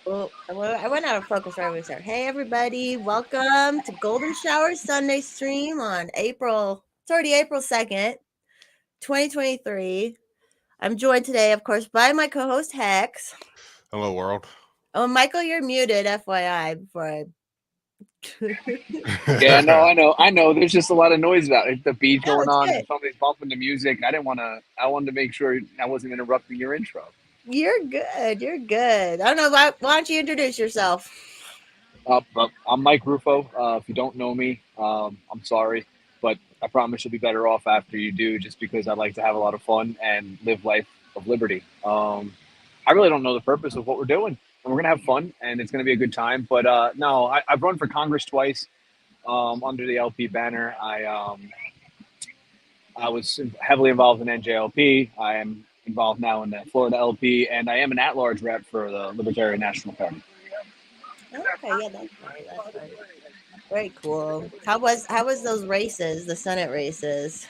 Well, I went out of focus right when we started. Hey, everybody. Welcome to Golden Shower Sunday stream on it's already April 2nd, 2023. I'm joined today, of course, by my co-host, Hex. Hello, world. Oh, Michael, you're muted, FYI, before I... Yeah, no, I know. There's just a lot of noise about it. The beat No, going it's on good. and somebody's bumping the music. I wanted to make sure I wasn't interrupting your intro. You're good. You're good. I don't know. Why don't you introduce yourself? But I'm Mike Rufo. If you don't know me, I'm sorry, but I promise you'll be better off after you do. Just because I like to have a lot of fun and live life of liberty. I really don't know the purpose of what we're doing, and we're gonna have fun, and it's gonna be a good time. But no, I've run for Congress twice under the LP banner. I was heavily involved in NJLP. I am involved now in the Florida LP, and I am an at-large rep for the Libertarian National Party. Okay, yeah, that's right. That's right. Very cool. How was those races, the Senate races?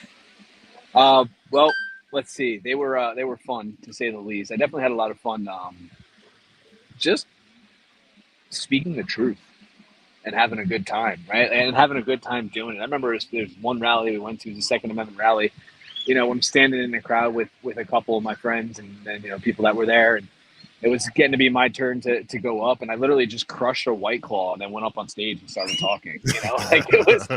Well, let's see. They were fun to say the least. I definitely had a lot of fun just speaking the truth and having a good time, right? And having a good time doing it. I remember there's one rally we went to, the Second Amendment rally. You know, I'm standing in the crowd with a couple of my friends and people that were there, and it was getting to be my turn to go up, and I literally just crushed a White Claw and then went up on stage and started talking. Like it was,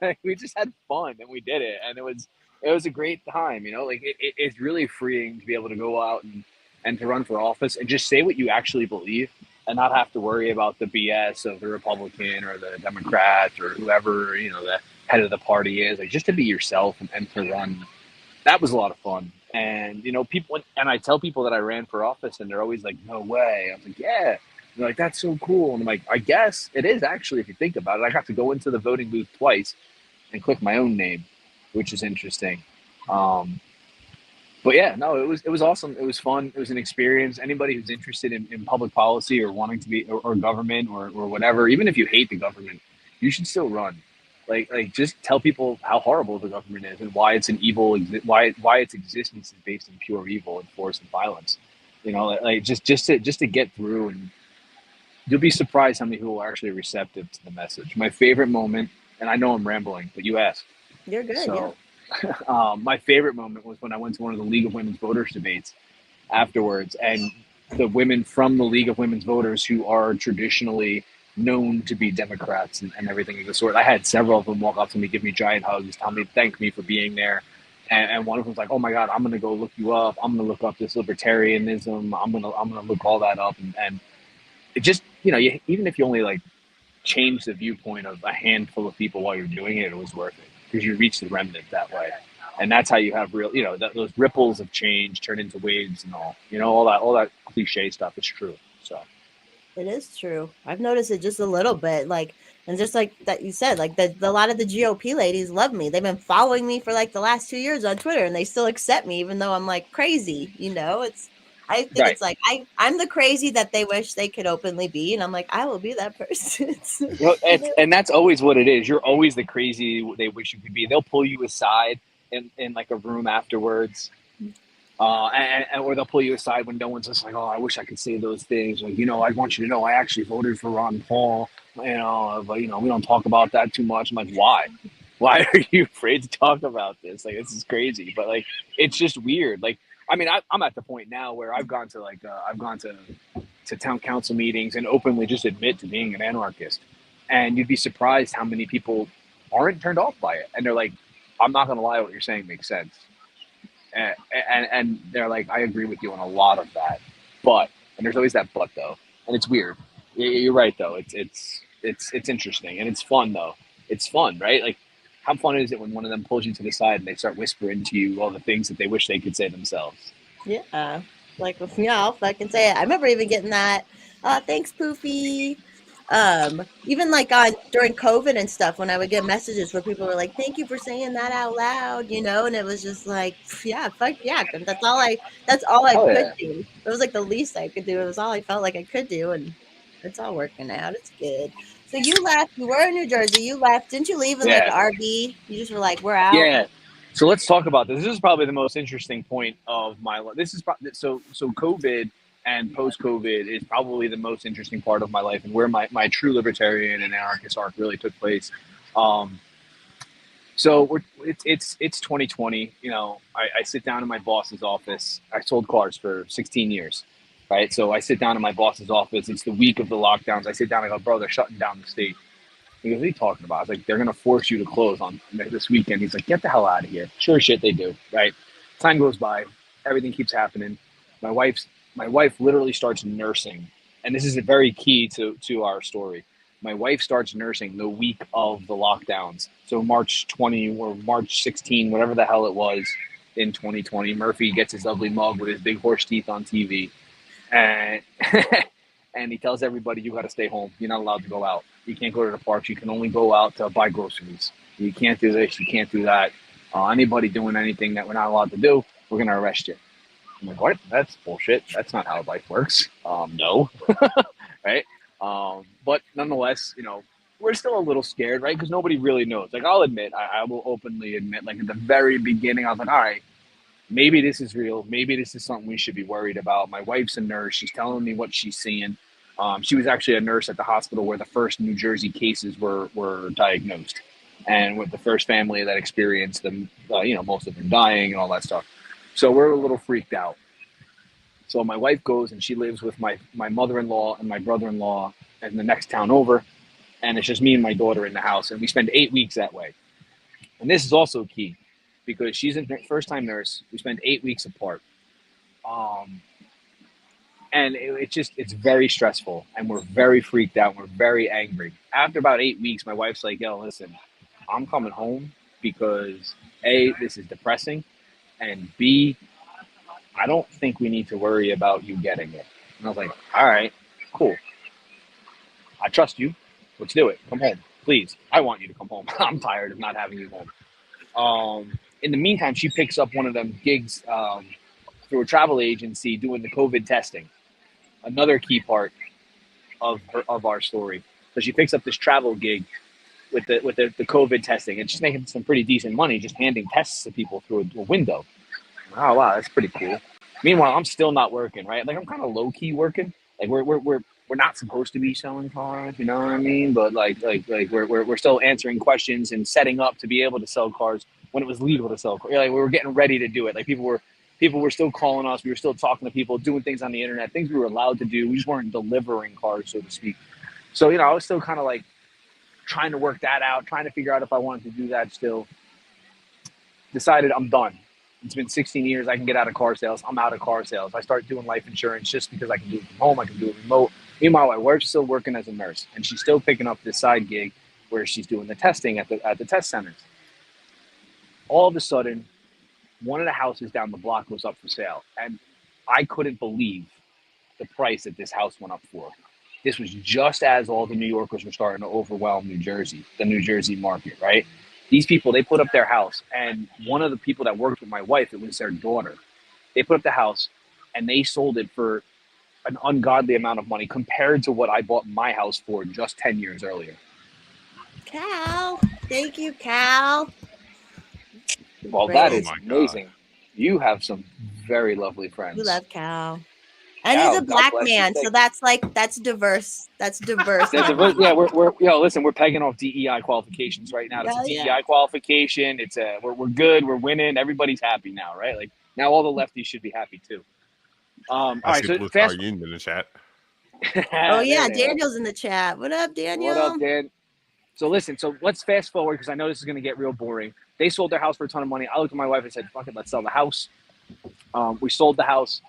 like we just had fun and we did it, and it was a great time. Like it's really freeing to be able to go out and to run for office and just say what you actually believe and not have to worry about the BS of the Republican or the Democrat or whoever the head of the party is. Like just to be yourself and to run. That was a lot of fun. And people, and I tell people that I ran for office, and they're always like, "No way!" I'm like, "Yeah." And they're like, "That's so cool." And I'm like, "I guess it is actually, if you think about it." I got to go into the voting booth twice and click my own name, which is interesting. But yeah, no, it was awesome. It was fun. It was an experience. Anybody who's interested in public policy or wanting to be or government or whatever, even if you hate the government, you should still run. Like just tell people how horrible the government is and why it's an evil, why its existence is based in pure evil and force and violence. Like just to get through, and you'll be surprised how many people are actually receptive to the message. My favorite moment, and I know I'm rambling, but you asked. You're good, yeah. So my favorite moment was when I went to one of the League of Women's Voters debates afterwards, and the women from the League of Women's Voters, who are traditionally known to be Democrats and everything of the sort. I had several of them walk up to me, give me giant hugs, thank me for being there. And one of them was like, "Oh my God, I'm gonna go look you up. I'm gonna look up this libertarianism. I'm gonna look all that up." And it just even if you only like change the viewpoint of a handful of people while you're doing it, it was worth it because you reach the remnant that way. And that's how you have real, those ripples of change turn into waves and all that cliche stuff is true. So It is true. I've noticed it just a little bit, and just like that you said, like a lot of the GOP ladies love me. They've been following me for like the last 2 years on Twitter, and they still accept me even though I'm like crazy. I think right. it's like I'm the crazy that they wish they could openly be, and I'm like I will be that person. And that's always what it is. You're always the crazy they wish you could be. They'll pull you aside in like a room afterwards. Or they'll pull you aside when no one's just like, "Oh, I wish I could say those things." Like, I want you to know I actually voted for Ron Paul. But we don't talk about that too much. I'm like, why? Why are you afraid to talk about this? Like, this is crazy. But like, it's just weird. Like, I mean, I'm at the point now where I've gone to town council meetings and openly just admit to being an anarchist, and you'd be surprised how many people aren't turned off by it, and they're like, "I'm not gonna lie, what you're saying makes sense." And they're like, I agree with you on a lot of that, and there's always that but though, and it's weird. You're right though. It's interesting and it's fun though. It's fun, right? Like, how fun is it when one of them pulls you to the side and they start whispering to you all the things that they wish they could say themselves? Yeah, like yeah, I'll fucking say it. I remember even getting that. Thanks, Poofy. Even like during COVID and stuff, when I would get messages where people were like, "Thank you for saying that out loud," and it was just like, yeah, fuck yeah, 'cause that's all I Oh could yeah, do. It was like the least I could do. It was all I felt like I could do, and it's all working out. It's good. So you left. You were in New Jersey. You left. Didn't you leave in like yeah, the RV? You just were like, "We're out." yeah. So let's talk about this. This is probably the most interesting point of my life. This is so COVID. And post-COVID is probably the most interesting part of my life and where my true libertarian and anarchist arc really took place. Um, so it's 2020. You know, I sit down in my boss's office. I sold cars for 16 years, right? So I sit down in my boss's office. It's the week of the lockdowns. I sit down. I go, bro, they're shutting down the state. He goes, what are you talking about? I was like, they're gonna force you to close on this weekend. He's like, get the hell out of here. Sure shit, they do, right? Time goes by, everything keeps happening. My wife's my wife literally starts nursing, and this is a very key to our story. My wife starts nursing the week of the lockdowns, so March 20 or March 16, whatever the hell it was in 2020. Murphy gets his ugly mug with his big horse teeth on TV, and and he tells everybody, you got to stay home. You're not allowed to go out. You can't go to the parks. You can only go out to buy groceries. You can't do this. You can't do that. Anybody doing anything that we're not allowed to do, we're going to arrest you. I'm like, what? That's bullshit. That's not how life works. No. Right? But nonetheless, you know, we're still a little scared, right? Because nobody really knows. Like, I'll admit, I will openly admit, like, at the very beginning, I was like, all right, maybe this is real. Maybe this is something we should be worried about. My wife's a nurse. She's telling me what she's seeing. She was actually a nurse at the hospital where the first New Jersey cases were diagnosed, and with the first family that experienced them, you know, most of them dying and all that stuff. So we're a little freaked out. So my wife goes and she lives with my mother-in-law and my brother-in-law in the next town over, and it's just me and my daughter in the house, and we spend 8 weeks that way. And this is also key because she's a first-time nurse. We spend 8 weeks apart. And it's very stressful, and we're very freaked out. We're very angry. After about 8 weeks, my wife's like, yo, listen, I'm coming home because A, this is depressing, and B, I don't think we need to worry about you getting it. And I was like, all right, cool. I trust you. Let's do it. Come home, please. I want you to come home. I'm tired of not having you home. In the meantime, she picks up one of them gigs through a travel agency doing the COVID testing. Another key part of our story. So she picks up this travel gig with the COVID testing, and she's making some pretty decent money just handing tests to people through a window. Oh wow, that's pretty cool. Meanwhile, I'm still not working, right? Like, I'm kind of low key working. Like, we're not supposed to be selling cars, you know what I mean? But like we're still answering questions and setting up to be able to sell cars when it was legal to sell cars. Like, we were getting ready to do it. Like, people were still calling us. We were still talking to people, doing things on the internet, things we were allowed to do. We just weren't delivering cars, so to speak. So, you know, I was still kind of like trying to work that out, trying to figure out if I wanted to do that still. Decided I'm done. It's been 16 years. I can get out of car sales. I'm out of car sales. I start doing life insurance just because I can do it from home. I can do it remote. Meanwhile, my wife's still working as a nurse, and she's still picking up this side gig where she's doing the testing at the test centers. All of a sudden, one of the houses down the block was up for sale, and I couldn't believe the price that this house went up for. This was just as all the New Yorkers were starting to overwhelm New Jersey, the New Jersey market, right? These people, they put up their house, and one of the people that worked with my wife, it was their daughter. They put up the house, and they sold it for an ungodly amount of money compared to what I bought my house for just 10 years earlier. Cal, thank you, Cal. Well, Great. that is amazing. You have some very lovely friends. We love Cal. And Cal, he's a black man, so that's diverse. That's diverse. Yeah, we're pegging off DEI qualifications right now. It's a DEI qualification. It's we're good. We're winning. Everybody's happy now, right? Like, now all the lefties should be happy too. All right, so fast. Union in the chat. Oh yeah, Daniel's in the chat. What up, Daniel? What up, Dan? So listen, so let's fast forward because I know this is going to get real boring. They sold their house for a ton of money. I looked at my wife and said, fuck it, let's sell the house. We sold the house.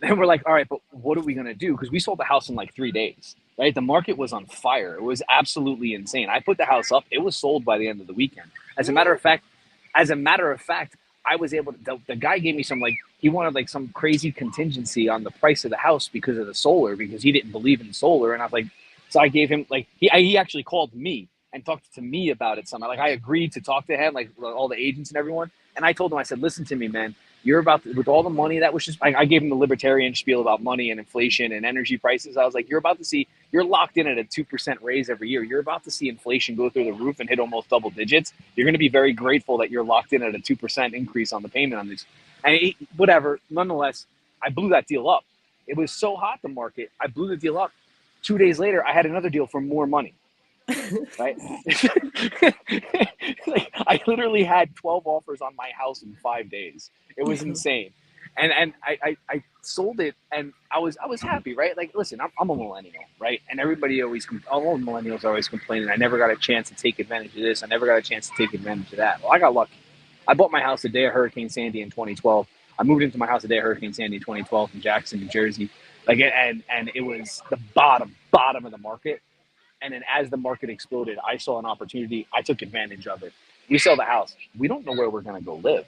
And we're like, all right, but what are we going to do? Because we sold the house in like 3 days, right? The market was on fire. It was absolutely insane. I put the house up. It was sold by the end of the weekend. As a matter of fact, I was able to, the guy gave me some, like, he wanted like some crazy contingency on the price of the house because of the solar, because he didn't believe in solar. And I was like, so I gave him, like, he actually called me and talked to me about it somehow. Like, I agreed to talk to him, like all the agents and everyone. And I told him, I said, listen to me, man. You're about to, with all the money that was just, I gave him the libertarian spiel about money and inflation and energy prices. I was like, you're locked in at a 2% raise every year. You're about to see inflation go through the roof and hit almost double digits. You're going to be very grateful that you're locked in at a 2% increase on the payment on this. And whatever, nonetheless, I blew that deal up. It was so hot, the market. I blew the deal up. 2 days later, I had another deal for more money. Right? Like, I literally had 12 offers on my house in 5 days. It was insane. And I sold it, and I was happy, right? Like, listen, I'm a millennial, right? And everybody always, all millennials are always complaining. I never got a chance to take advantage of this. I never got a chance to take advantage of that. Well, I got lucky. I bought my house the day of Hurricane Sandy in 2012. I moved into my house the day of Hurricane Sandy in 2012 in Jackson, New Jersey. Like, and it was the bottom of the market. And then as the market exploded, I saw an opportunity. I took advantage of it. We sell the house. We don't know where we're going to go live.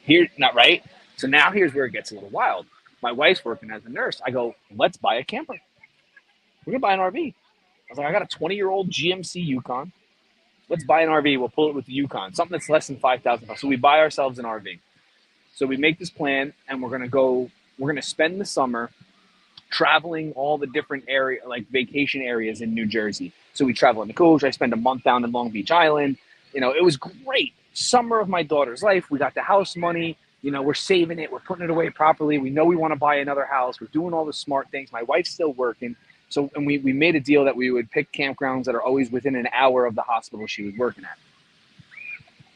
Here, not right. So now here's where it gets a little wild. My wife's working as a nurse. I go, let's buy a camper. We're going to buy an RV. I was like, I got a 20-year-old GMC Yukon. Let's buy an RV. We'll pull it with the Yukon, something that's less than $5,000. So we buy ourselves an RV. So we make this plan, and we're going to spend the summer traveling all the different area, like vacation areas in New Jersey. So we travel in the coach. I spend a month down in Long Beach Island. You know, it was great. Summer of my daughter's life. We got the house money. You know, we're saving it. We're putting it away properly. We know we want to buy another house. We're doing all the smart things. My wife's still working. So, and we made a deal that we would pick campgrounds that are always within an hour of the hospital she was working at.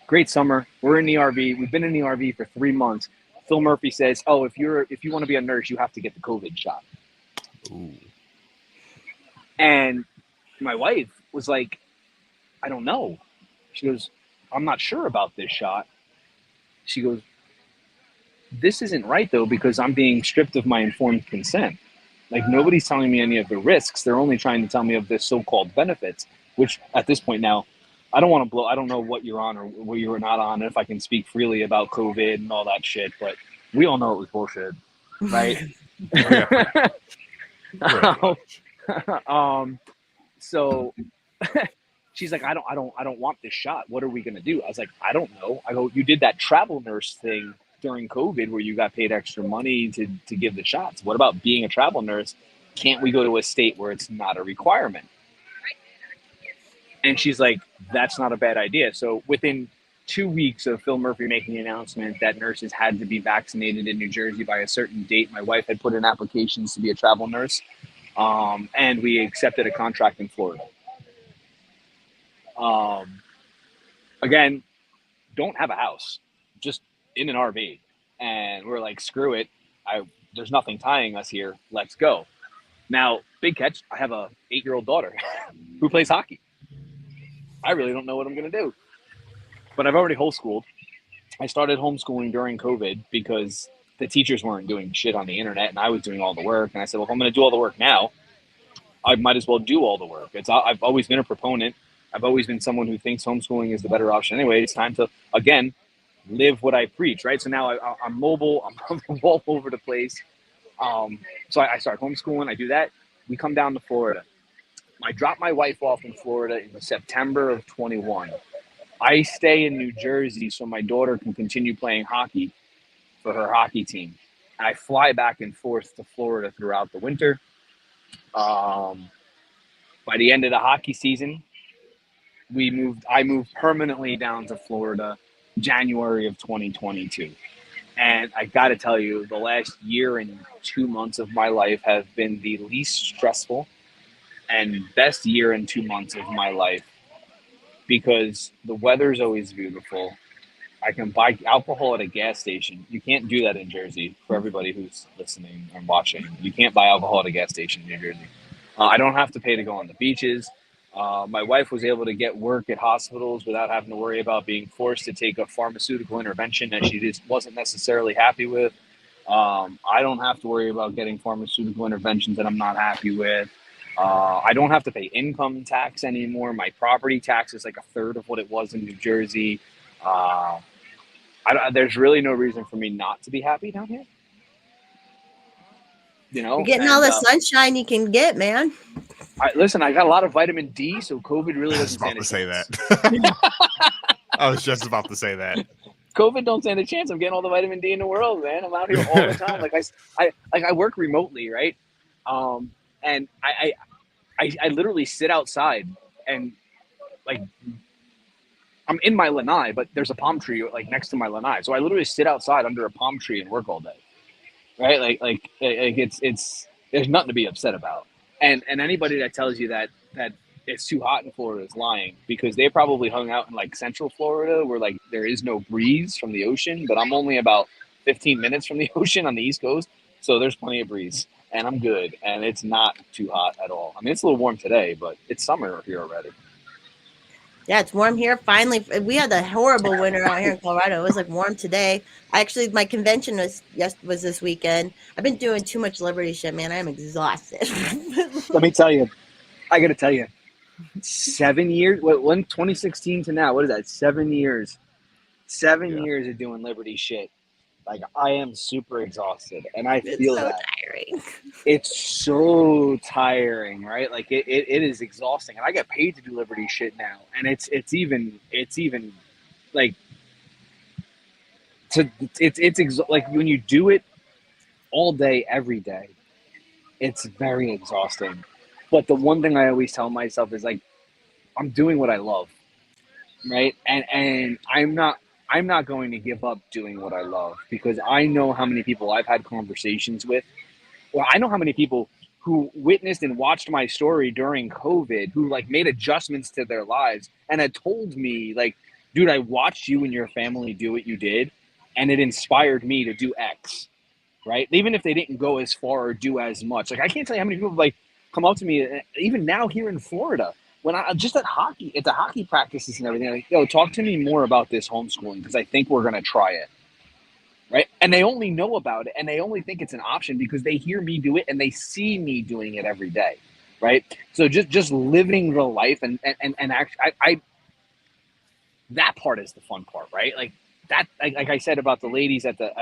Great summer. We're in the RV. We've been in the RV for 3 months. Phil Murphy says, "Oh, if you want to be a nurse, you have to get the COVID shot." Ooh. And my wife was like, "I don't know." She goes, "I'm not sure about this shot." She goes, "This isn't right though, because I'm being stripped of my informed consent. Like, nobody's telling me any of the risks. They're only trying to tell me of the so-called benefits," which at this point now, I don't want to blow. I don't know what you're on or what you're not on, if I can speak freely about COVID and all that shit, but we all know it was bullshit, right? Yeah. So she's like, I don't want this shot. What are we gonna do? I was like, I don't know. I go, you did that travel nurse thing during COVID where you got paid extra money to give the shots. What about being a travel nurse? Can't we go to a state where it's not a requirement? And she's like, that's not a bad idea. So within 2 weeks of Phil Murphy making the announcement that nurses had to be vaccinated in New Jersey by a certain date, my wife had put in applications to be a travel nurse, and we accepted a contract in Florida. Again, don't have a house, just in an RV. And we're like, screw it. There's nothing tying us here. Let's go. Now, big catch, I have a 8-year-old daughter who plays hockey. I really don't know what I'm going to do. But I've already homeschooled. I started homeschooling during COVID because the teachers weren't doing shit on the internet and I was doing all the work. And I said, well, if I'm going to do all the work now, I might as well do all the work. I've always been a proponent. I've always been someone who thinks homeschooling is the better option. Anyway, it's time to, again, live what I preach, right? So now I'm mobile. I'm all over the place. So I start homeschooling. I do that. We come down to Florida. I dropped my wife off in Florida in September of 21. I stay in New Jersey so my daughter can continue playing hockey for her hockey team. I fly back and forth to Florida throughout the winter. By the end of the hockey season, I moved permanently down to Florida, January of 2022. And I got to tell you, the last year and 2 months of my life have been the least stressful and best year and 2 months of my life, because the weather is always beautiful. I can buy alcohol at a gas station. You can't do that in Jersey. For everybody who's listening and watching, you can't buy alcohol at a gas station in New Jersey. I don't have to pay to go on the beaches. My wife was able to get work at hospitals without having to worry about being forced to take a pharmaceutical intervention that she just wasn't necessarily happy with. I don't have to worry about getting pharmaceutical interventions that I'm not happy with. I don't have to pay income tax anymore. My property tax is like a third of what it was in New Jersey. There's really no reason for me not to be happy down here. You know, you're getting all the sunshine you can get, man. Listen, I got a lot of vitamin D, so COVID really I was doesn't about stand to a say chance. that. I was just about to say that. COVID don't stand a chance. I'm getting all the vitamin D in the world, man. I'm out here all the time. I work remotely, right? And I literally sit outside and like I'm in my lanai, but there's a palm tree like next to my lanai. So I literally sit outside under a palm tree and work all day. right? Like it's there's nothing to be upset about. And anybody that tells you that it's too hot in Florida is lying, because they probably hung out in like Central Florida where like there is no breeze from the ocean. But I'm only about 15 minutes from the ocean on the East Coast, so there's plenty of breeze, and I'm good, and it's not too hot at all. I mean, it's a little warm today, but it's summer here already. Yeah, it's warm here. Finally, we had a horrible winter out here in Colorado. It was like warm today. My convention was this weekend. I've been doing too much Liberty shit, man. I am exhausted. Let me tell you, I got to tell you, 7 years. What? 2016 to now? What is that? 7 years. 7 years of doing Liberty shit. Like, I am super exhausted, and I It's feel so that. tiring. It's so tiring, right? Like it is exhausting, and I get paid to do Liberty shit now, and it's even like like when you do it all day every day, it's very exhausting. But the one thing I always tell myself is like, I'm doing what I love, right? And I'm not going to give up doing what I love, because I know how many people I've had conversations with. Well, I know how many people who witnessed and watched my story during COVID, who like made adjustments to their lives and had told me like, dude, I watched you and your family do what you did, and it inspired me to do X, right? Even if they didn't go as far or do as much. Like, I can't tell you how many people have like come up to me, even now here in Florida, when I just at the hockey practices and everything, like, yo, talk to me more about this homeschooling, because I think we're gonna try it. Right. And they only know about it, and they only think it's an option because they hear me do it and they see me doing it every day. Right. So just living the life and actually, I that part is the fun part, right? Like that, like I said about the ladies at the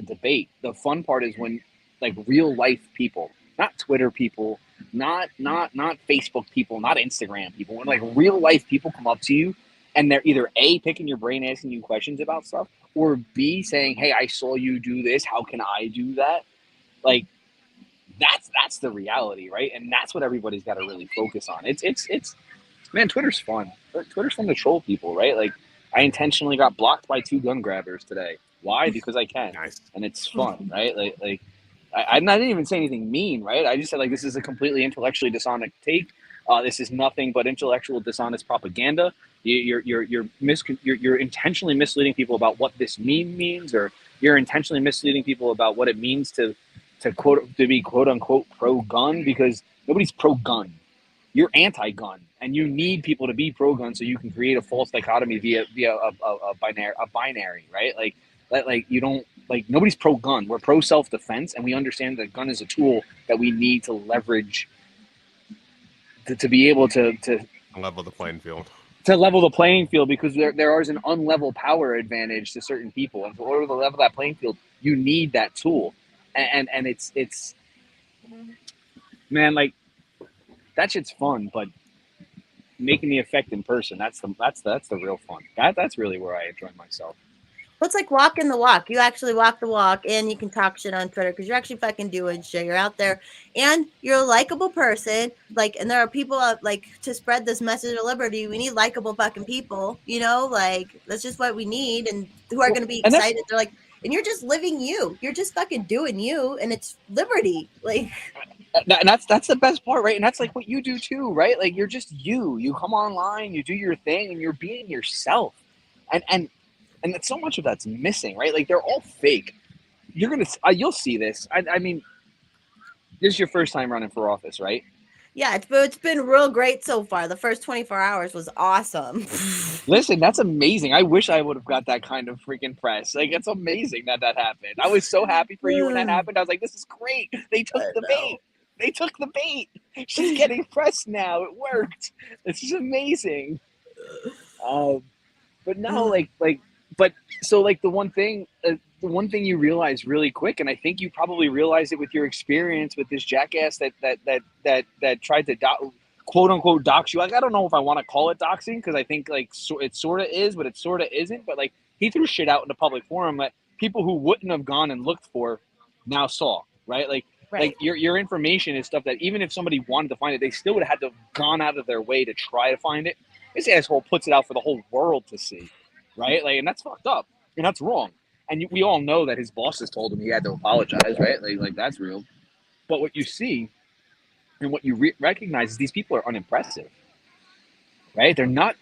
debate, the fun part is when like real life people, not Twitter people, not Facebook people, not Instagram people, when like real life people come up to you and they're either A, picking your brain, asking you questions about stuff, or B, saying, hey, I saw you do this, how can I do that? Like that's the reality, right? And that's what everybody's got to really focus on. It's man, Twitter's fun. Twitter's fun to troll people, right? Like, I intentionally got blocked by 2 gun grabbers today. Why? Because I can. Nice. And it's fun, right? I didn't even say anything mean, right? I just said, like, this is a completely intellectually dishonest take. This is nothing but intellectual dishonest propaganda. You're intentionally misleading people about what this meme means, or you're intentionally misleading people about what it means to be quote unquote pro gun, because nobody's pro gun. You're anti-gun, and you need people to be pro-gun so you can create a false dichotomy via a binary, right? Like you don't, like, nobody's pro-gun. We're pro self-defense, and we understand that gun is a tool that we need to leverage to be able to Level the playing field. to level the playing field, because there is an unlevel power advantage to certain people, and in order to level that playing field, you need that tool, and it's man, like, that shit's fun, but making the effect in person, that's the real fun. That's really where I enjoy myself. Well, it's like walking the walk. You actually walk the walk, and you can talk shit on Twitter because you're actually fucking doing shit. You're out there, and you're a likable person. Like, and there are people out, like, to spread this message of liberty. We need likable fucking people. You know, like, that's just what we need, and who are going to be excited. They're like, and you're just living you. You're just fucking doing you, and it's liberty. Like, and that's the best part, right? And that's like what you do too, right? Like, you're just you. You come online, you do your thing, and you're being yourself. And that's so much of that's missing, right? Like, they're all fake. You'll see this. I mean, this is your first time running for office, right? Yeah, it's been real great so far. The first 24 hours was awesome. Listen, that's amazing. I wish I would have got that kind of freaking press. Like, it's amazing that happened. I was so happy for you when that happened. I was like, this is great. They took the bait. They took the bait. She's getting press now. It worked. This is amazing. But no, but so, like, the one thing you realize really quick, and I think you probably realized it with your experience with this jackass that tried to quote unquote dox you. Like, I don't know if I want to call it doxing, because I think, like, it sort of is, but it sort of isn't. But, like, he threw shit out in the public forum that people who wouldn't have gone and looked for now saw, right? Like, your information is stuff that even if somebody wanted to find it, they still would have had to have gone out of their way to try to find it. This asshole puts it out for the whole world to see, right? Like, and that's fucked up, and that's wrong. And we all know that his bosses told him he had to apologize, right? Like that's real. But what you see and what you recognize is these people are unimpressive, right? They're not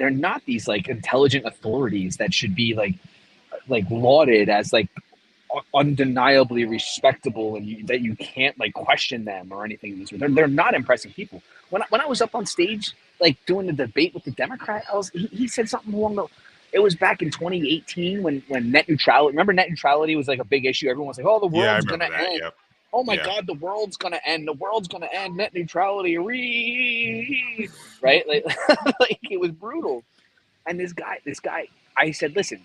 these like intelligent authorities that should be like lauded as like undeniably respectable, and that you can't like question them or anything. They're not impressive people. When I was up on stage like doing the debate with the Democrat, he said something along the. It was back in 2018 when net neutrality. Remember, net neutrality was like a big issue. Everyone was like, "Oh, the Yeah, I world's remember gonna that. end. Yep. Oh my Yeah. God, the world's gonna end. The world's gonna end. Net neutrality, right? Like, like it was brutal. And this guy, I said, listen,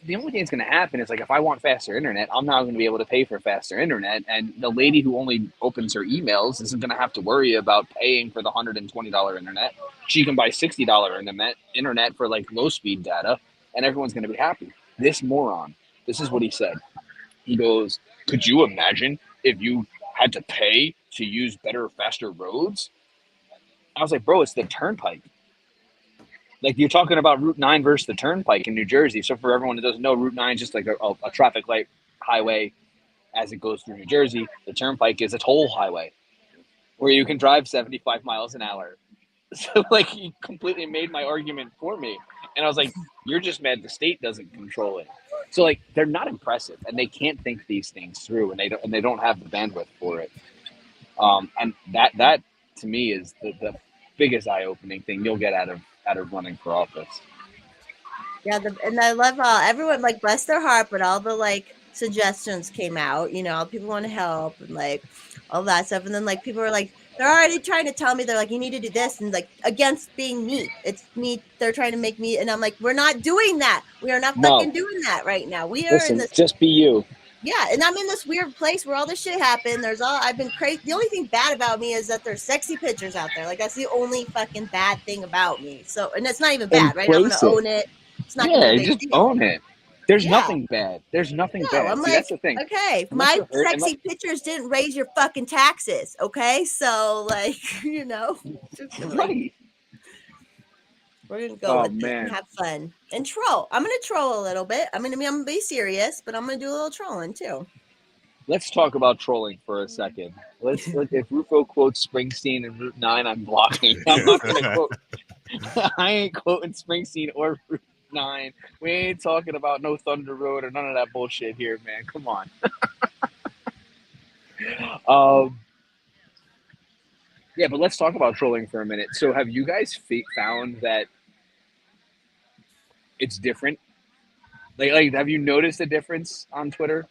the only thing that's going to happen is like if I want faster internet, I'm not going to be able to pay for faster internet, and the lady who only opens her emails isn't going to have to worry about paying for the $120 internet. She can buy $60 internet for like low speed data, and everyone's going to be happy. This moron, this is what he said. He goes, "Could you imagine if you had to pay to use better, faster roads?" I was like, "Bro, it's the turnpike." Like you're talking about Route 9 versus the Turnpike in New Jersey. So for everyone that doesn't know, Route 9 is just like a traffic light highway as it goes through New Jersey. The Turnpike is a toll highway where you can drive 75 miles an hour. So like he completely made my argument for me. And I was like, you're just mad the state doesn't control it. So like they're not impressive, and they can't think these things through, and they don't have the bandwidth for it. And that to me is the biggest eye-opening thing you'll get out of running for office. Yeah, and I love everyone, like, bless their heart, but all the like suggestions came out, people want to help and like all that stuff. And then like people are like, they're already trying to tell me, they're like, you need to do this, and like against being me. It's me, they're trying to make me, and I'm like, we're not doing that. We are not No. fucking doing that right now. We are in Listen, this. just be you. Yeah, and I'm in this weird place where all this shit happened. I've been crazy. The only thing bad about me is that there's sexy pictures out there. Like that's the only fucking bad thing about me. So, and it's not even bad, right? I'm gonna Embrace it. own it. It's not gonna be a Yeah, big just deal. own it. There's Yeah. nothing bad. There's nothing No, bad. I'm See, like, that's the thing. okay, Unless my you're hurt, sexy pictures didn't raise your fucking taxes, okay? So, like, just like, right. we're gonna go with it man. and have fun and troll. I'm gonna troll a little bit. I'm gonna be serious, but I'm gonna do a little trolling too. Let's talk about trolling for a second. If Rufo quotes Springsteen in Route 9, I'm blocking. I'm not gonna quote. I ain't quoting Springsteen or Route 9. We ain't talking about no Thunder Road or none of that bullshit here, man. Come on. Yeah, but let's talk about trolling for a minute. So, have you guys found that it's different? Like, have you noticed a difference on Twitter?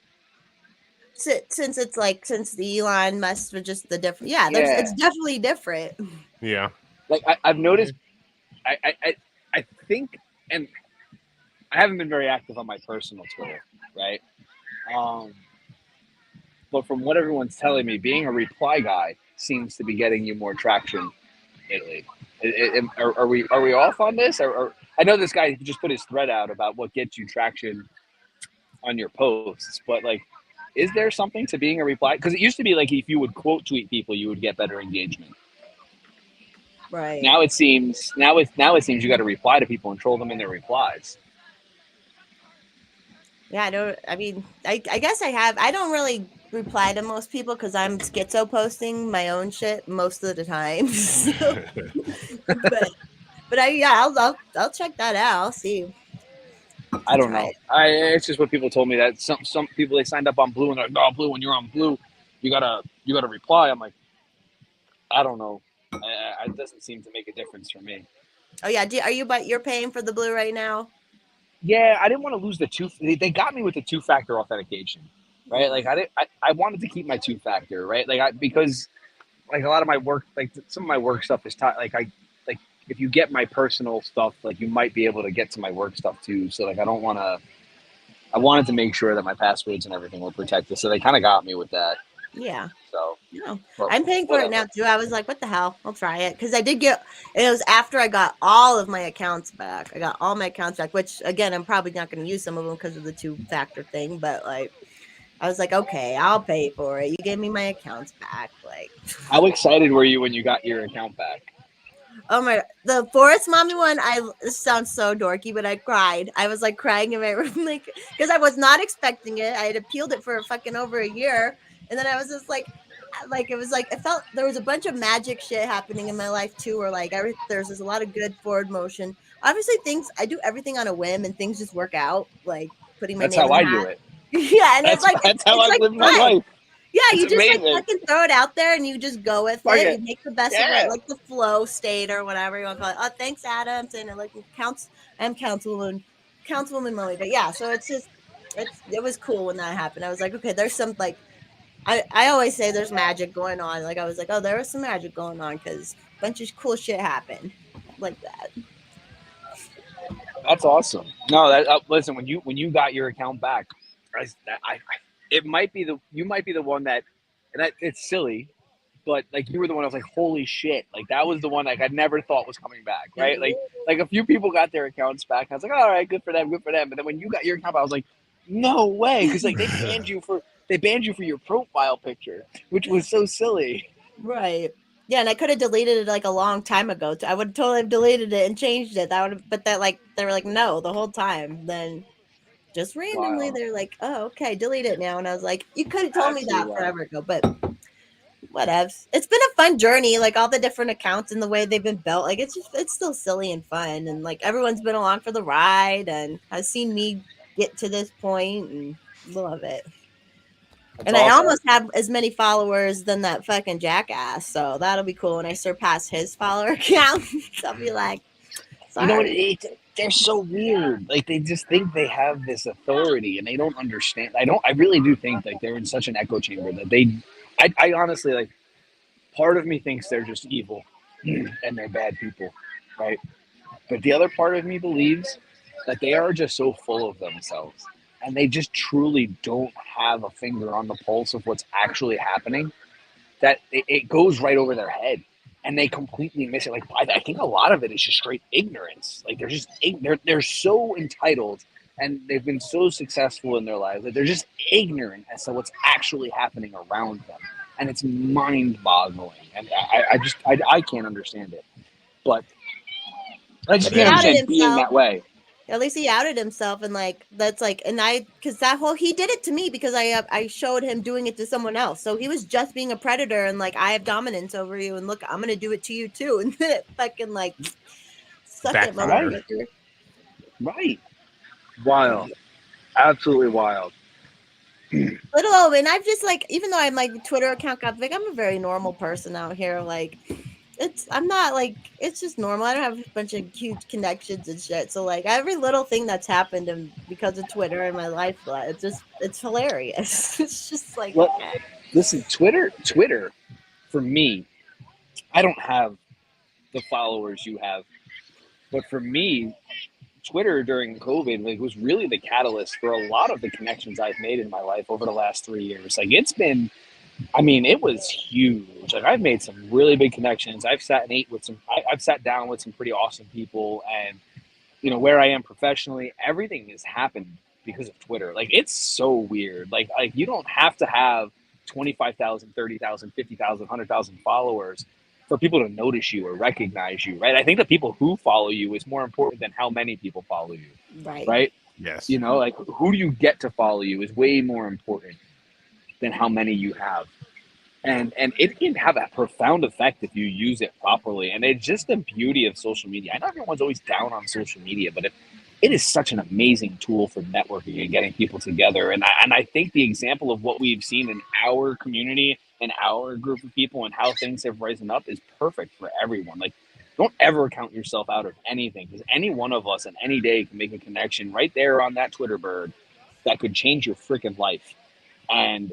Since it's like, since the Elon Musk was just the different, it's definitely different. Yeah. Like I've noticed, I think, and I haven't been very active on my personal Twitter, right? But from what everyone's telling me, being a reply guy seems to be getting you more traction lately. Are we off on this? Or I know this guy just put his thread out about what gets you traction on your posts, but like, is there something to being a reply? Because it used to be like if you would quote tweet people, you would get better engagement. Right. Now it seems you got to reply to people and troll them in their replies. Yeah, I guess I don't really reply to most people because I'm schizo posting my own shit most of the time. So, but I'll check that out. I'll see. I don't know. It's just what people told me, that some people, they signed up on Blue and they're like, "Oh, Blue, when you're on Blue, you gotta reply." I'm like, I don't know. It doesn't seem to make a difference for me. Oh yeah, you're paying for the Blue right now? Yeah, I didn't want to lose they got me with the 2-factor authentication, right? Like I wanted to keep my 2-factor, right? Because like a lot of my work, like some of my work stuff is like if you get my personal stuff, like you might be able to get to my work stuff too. So like I wanted to make sure that my passwords and everything were protected. So they kind of got me with that. Yeah. So no, I'm paying for it now too. I was like, what the hell? I'll try it. Because it was after I got all of my accounts back. I got all my accounts back, which again, I'm probably not going to use some of them because of the 2-factor thing. But like, I was like, okay, I'll pay for it. You gave me my accounts back. Like, how excited were you when you got your account back? Oh my, the Forest Mommy one, this sounds so dorky, but I cried. I was like crying in my room, like, because I was not expecting it. I had appealed it for fucking over a year. And then I was just like, it was like, it felt there was a bunch of magic shit happening in my life too, where like, there's just a lot of good forward motion. Obviously, I do everything on a whim and things just work out, like putting my That's name how in the I do hat. it. Yeah. And it's like, That's how it's I've like lived my fun. life. Yeah, It's you just like amazing. fucking throw it out there and you just go with Fuck it. it. You make the best of Yeah. it, like the flow state or whatever you want to call it. Oh, thanks, Adam. Saying it like I'm Councilwoman Molly. But yeah, so it was cool when that happened. I was like, okay, there's some like I always say there's magic going on. Like I was like, oh, there was some magic going on because a bunch of cool shit happened like that. That's awesome. No, listen, when you got your account back, it might be you might be the one that, and that it's silly, but like you were the one I was like, holy shit, like that was the one like I never thought was coming back, right? Like a few people got their accounts back. I was like, all right, good for them, good for them. But then when you got your account back, I was like, no way, because like they banned you for your profile picture, which was so silly. Right. Yeah, and I could have deleted it like a long time ago. I would totally have deleted it and changed it. That would, but that like they were like no the whole time. Then just randomly Wow, they're like, oh okay, delete it now. And I was like, you could have told me that absolutely wow. forever ago, but whatevs. It's been a fun journey, like all the different accounts and the way they've been built. Like it's still silly and fun, and like everyone's been along for the ride and has seen me get to this point and love it. That's And I awesome. almost have as many followers than that fucking jackass. So that'll be cool when I surpass his follower count. I'll be like, You know what? sorry. They're so weird. Like they just think they have this authority, and they don't understand. I really do think like they're in such an echo chamber that they. I honestly like. Part of me thinks they're just evil, and they're bad people, right? But the other part of me believes that they are just so full of themselves, and they just truly don't have a finger on the pulse of what's actually happening. That it goes right over their head, and they completely miss it. Like I think a lot of it is just straight ignorance. Like they're so entitled, and they've been so successful in their lives that they're just ignorant as to what's actually happening around them, and it's mind-boggling. And I can't understand it, but I just But he can't Man, outed understand being himself. that way. At least he outed himself, and like that's like, and because that whole he did it to me because I showed him doing it to someone else. So he was just being a predator, and like I have dominance over you, and look, I'm gonna do it to you too, and then it fucking like suck it, backfire. Right, motherfucker. right, wild, absolutely wild. Little old, and I've just like, even though I'm like Twitter account got big, I'm a very normal person out here. Like, I'm not like, it's just normal. I don't have a bunch of huge connections and shit. So like every little thing that's happened and because of Twitter in my life, it's hilarious. It's just like, Well, okay. listen, Twitter, for me, I don't have the followers you have, but for me, Twitter during COVID like was really the catalyst for a lot of the connections I've made in my life over the last 3 years. Like it's been, I mean, it was huge. Like I've made some really big connections. I've sat down with some pretty awesome people, and where I am professionally, everything has happened because of Twitter. Like it's so weird. Like you don't have to have 25,000, 30,000, 50,000, 100,000 followers for people to notice you or recognize you, right? I think the people who follow you is more important than how many people follow you, Right. right? Yes. Like who do you get to follow you is way more important than how many you have. And it can have a profound effect if you use it properly. And it's just the beauty of social media. I know everyone's always down on social media, but it is such an amazing tool for networking and getting people together. And I think the example of what we've seen in our community and our group of people and how things have risen up is perfect for everyone. Like, don't ever count yourself out of anything, because any one of us in any day can make a connection right there on that Twitter bird that could change your freaking life. And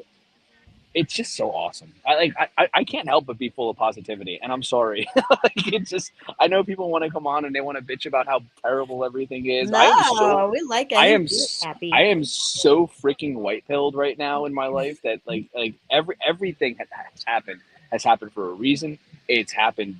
it's just so awesome. I can't help but be full of positivity, and I'm sorry. Like it's just, I know people want to come on and they want to bitch about how terrible everything is. No, we like it. I He's am really happy. I am so freaking white pilled right now in my life that like everything has happened for a reason. It's happened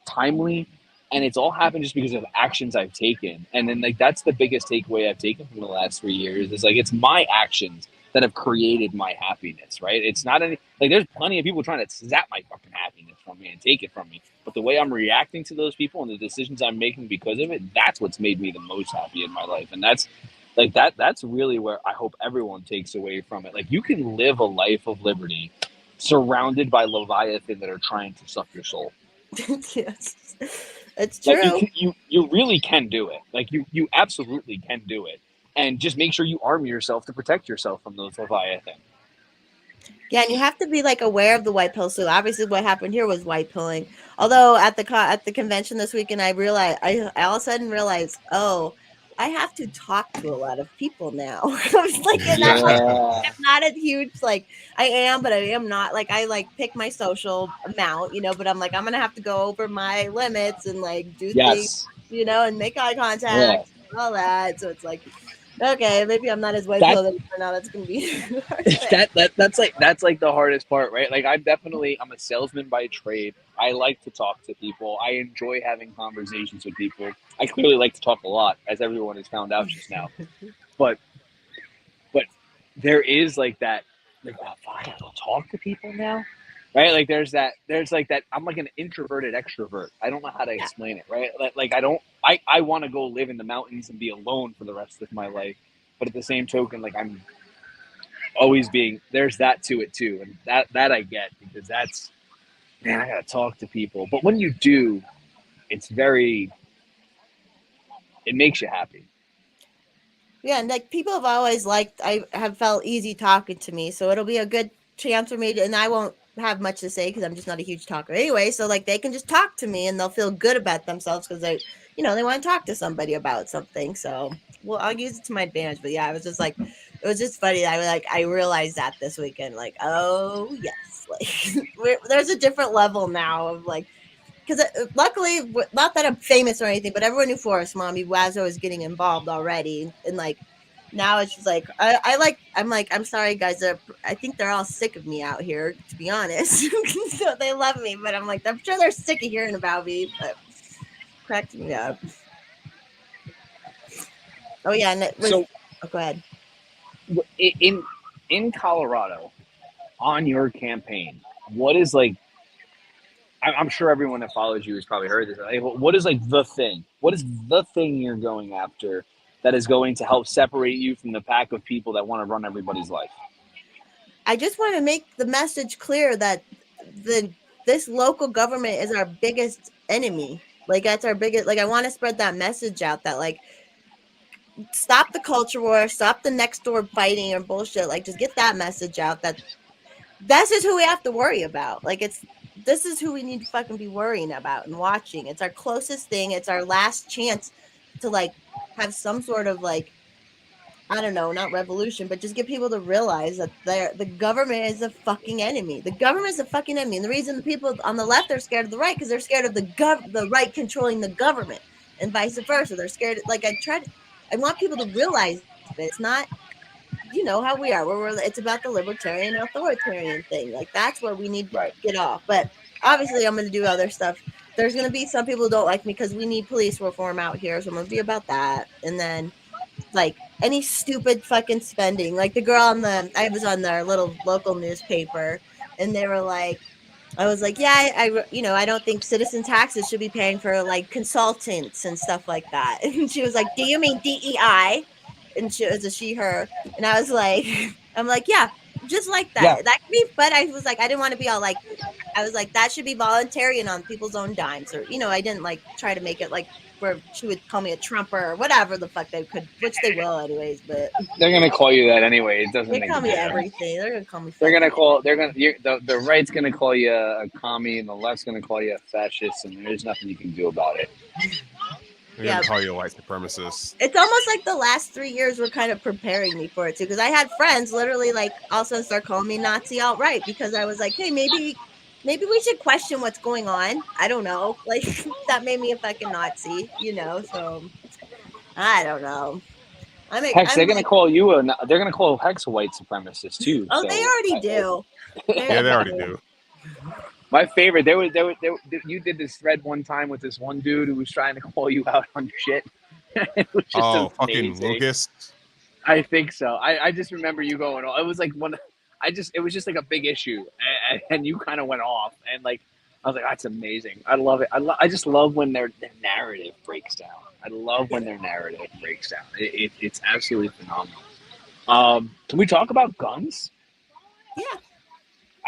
timely, and it's all happened just because of actions I've taken. And then like that's the biggest takeaway I've taken from the last 3 years is like it's my actions that have created my happiness, right? It's not any like there's plenty of people trying to zap my fucking happiness, from me and take it from me. But the way I'm reacting to those people and the decisions I'm making because of it, that's what's made me the most happy in my life. And that's like that's really where I hope everyone takes away from it. Like, you can live a life of liberty surrounded by Leviathan that are trying to suck your soul. Yes, it's Like, true. you really can do it. Like, you absolutely can do it. And just make sure you arm yourself to protect yourself from those Leviathan. Yeah, and you have to be like aware of the white pill. So obviously, what happened here was white pilling. Although at the convention this weekend, I realized I all of a sudden realized, oh, I have to talk to a lot of people now. I was like, and that's like, Yeah. I'm not a huge like I am, but I am not like I like pick my social amount, but I'm like I'm gonna have to go over my limits and like do things, Yes. and make eye Yeah. contact, and all that. So it's like, okay, maybe I'm not as white That pill now. That's gonna be hard, but that's like the hardest part, right? Like, I'm a salesman by trade. I like to talk to people. I enjoy having conversations with people. I clearly like to talk a lot, as everyone has found out just now. But there is like that, I have to talk to people now, right? Like, there's like that. I'm like an introverted extrovert. I don't know how to yeah. explain it, right? Like I want to go live in the mountains and be alone for the rest of my life. But at the same token, like, I'm always being, there's that to it too, and that I get, because that's, man, I gotta talk to people. But when you do, it's very, it makes you happy. Yeah, and like people have always liked, I have felt easy talking to me, so it'll be a good chance for me to, and I won't have much to say because I'm just not a huge talker anyway. So like they can just talk to me and they'll feel good about themselves because they want to talk to somebody about something. So well, I'll use it to my advantage. But yeah, it was just funny. I realized that this weekend, like, oh yes, like there's a different level now of like because luckily, not that I'm famous or anything, but everyone knew Forest Mommy Wazzo was getting involved already, and like now it's just like I'm sorry guys, I think they're all sick of me out here, to be honest. So they love me, but I'm like I'm sure they're sick of hearing about me, but cracked me up. Oh yeah, and it was. So Oh, go ahead. in Colorado, on your campaign, what is like, I'm sure everyone that follows you has probably heard this. Like, what is like the thing? What is the thing you're going after that is going to help separate you from the pack of people that want to run everybody's life? I just want to make the message clear that this local government is our biggest enemy. Like that's our biggest. Like I want to spread that message out that like stop the culture war, stop the next door fighting or bullshit. Like just get that message out that this is who we have to worry about. Like this is who we need to fucking be worrying about and watching. It's our closest thing. It's our last chance to like have some sort of like I don't know, not revolution, but just get people to realize that the government is a fucking enemy. The government is a fucking enemy. And the reason the people on the left are scared of the right because they're scared of the right controlling the government and vice versa. They're scared. Like I want people to realize that it's not, how we are, where it's about the libertarian authoritarian thing. Like that's where we need to Right. get off. But obviously, I'm going to do other stuff. There's going to be some people who don't like me because we need police reform out here. So I'm going to be about that. And then like any stupid fucking spending. Like the girl I was on their little local newspaper, and they were like, I was like, yeah, I don't think citizen taxes should be paying for like consultants and stuff like that. And she was like, do you mean DEI? And she was a her, and I was like, I'm like, yeah, just like Yeah. that. That could be, but I was like, I didn't want to be all like, I was like, that should be voluntary and on people's own dimes, or I didn't like try to make it like where she would call me a Trumper or whatever the fuck they could, which they will anyways. But They're gonna call you that anyway. It doesn't they make call a me difference. everything. They're gonna call me They're fucking. gonna call. They're gonna. The right's gonna call you a commie, and the left's gonna call you a fascist, and there's nothing you can do about it. They're Yeah. gonna call you a white supremacist. It's almost like the last 3 years were kind of preparing me for it too, because I had friends literally like also start calling me Nazi outright because I was like, hey, maybe we should question what's going on. I don't know, like that made me a fucking Nazi, So I don't know. Hex, I'm they're gonna like, call you a. They're gonna call Hex a white supremacist too. oh, they So already do. Yeah, they already do. my favorite. You did this thread one time with this one dude who was trying to call you out on shit. It was just Oh, fucking amazing. Lucas. I think so. I just remember you going. It was like it was just like a big issue, and you kind of went off, and like I was like, that's amazing. I love it. I just love when their narrative breaks down. I love when their narrative breaks down. It's absolutely phenomenal. Can we talk about guns? Yeah.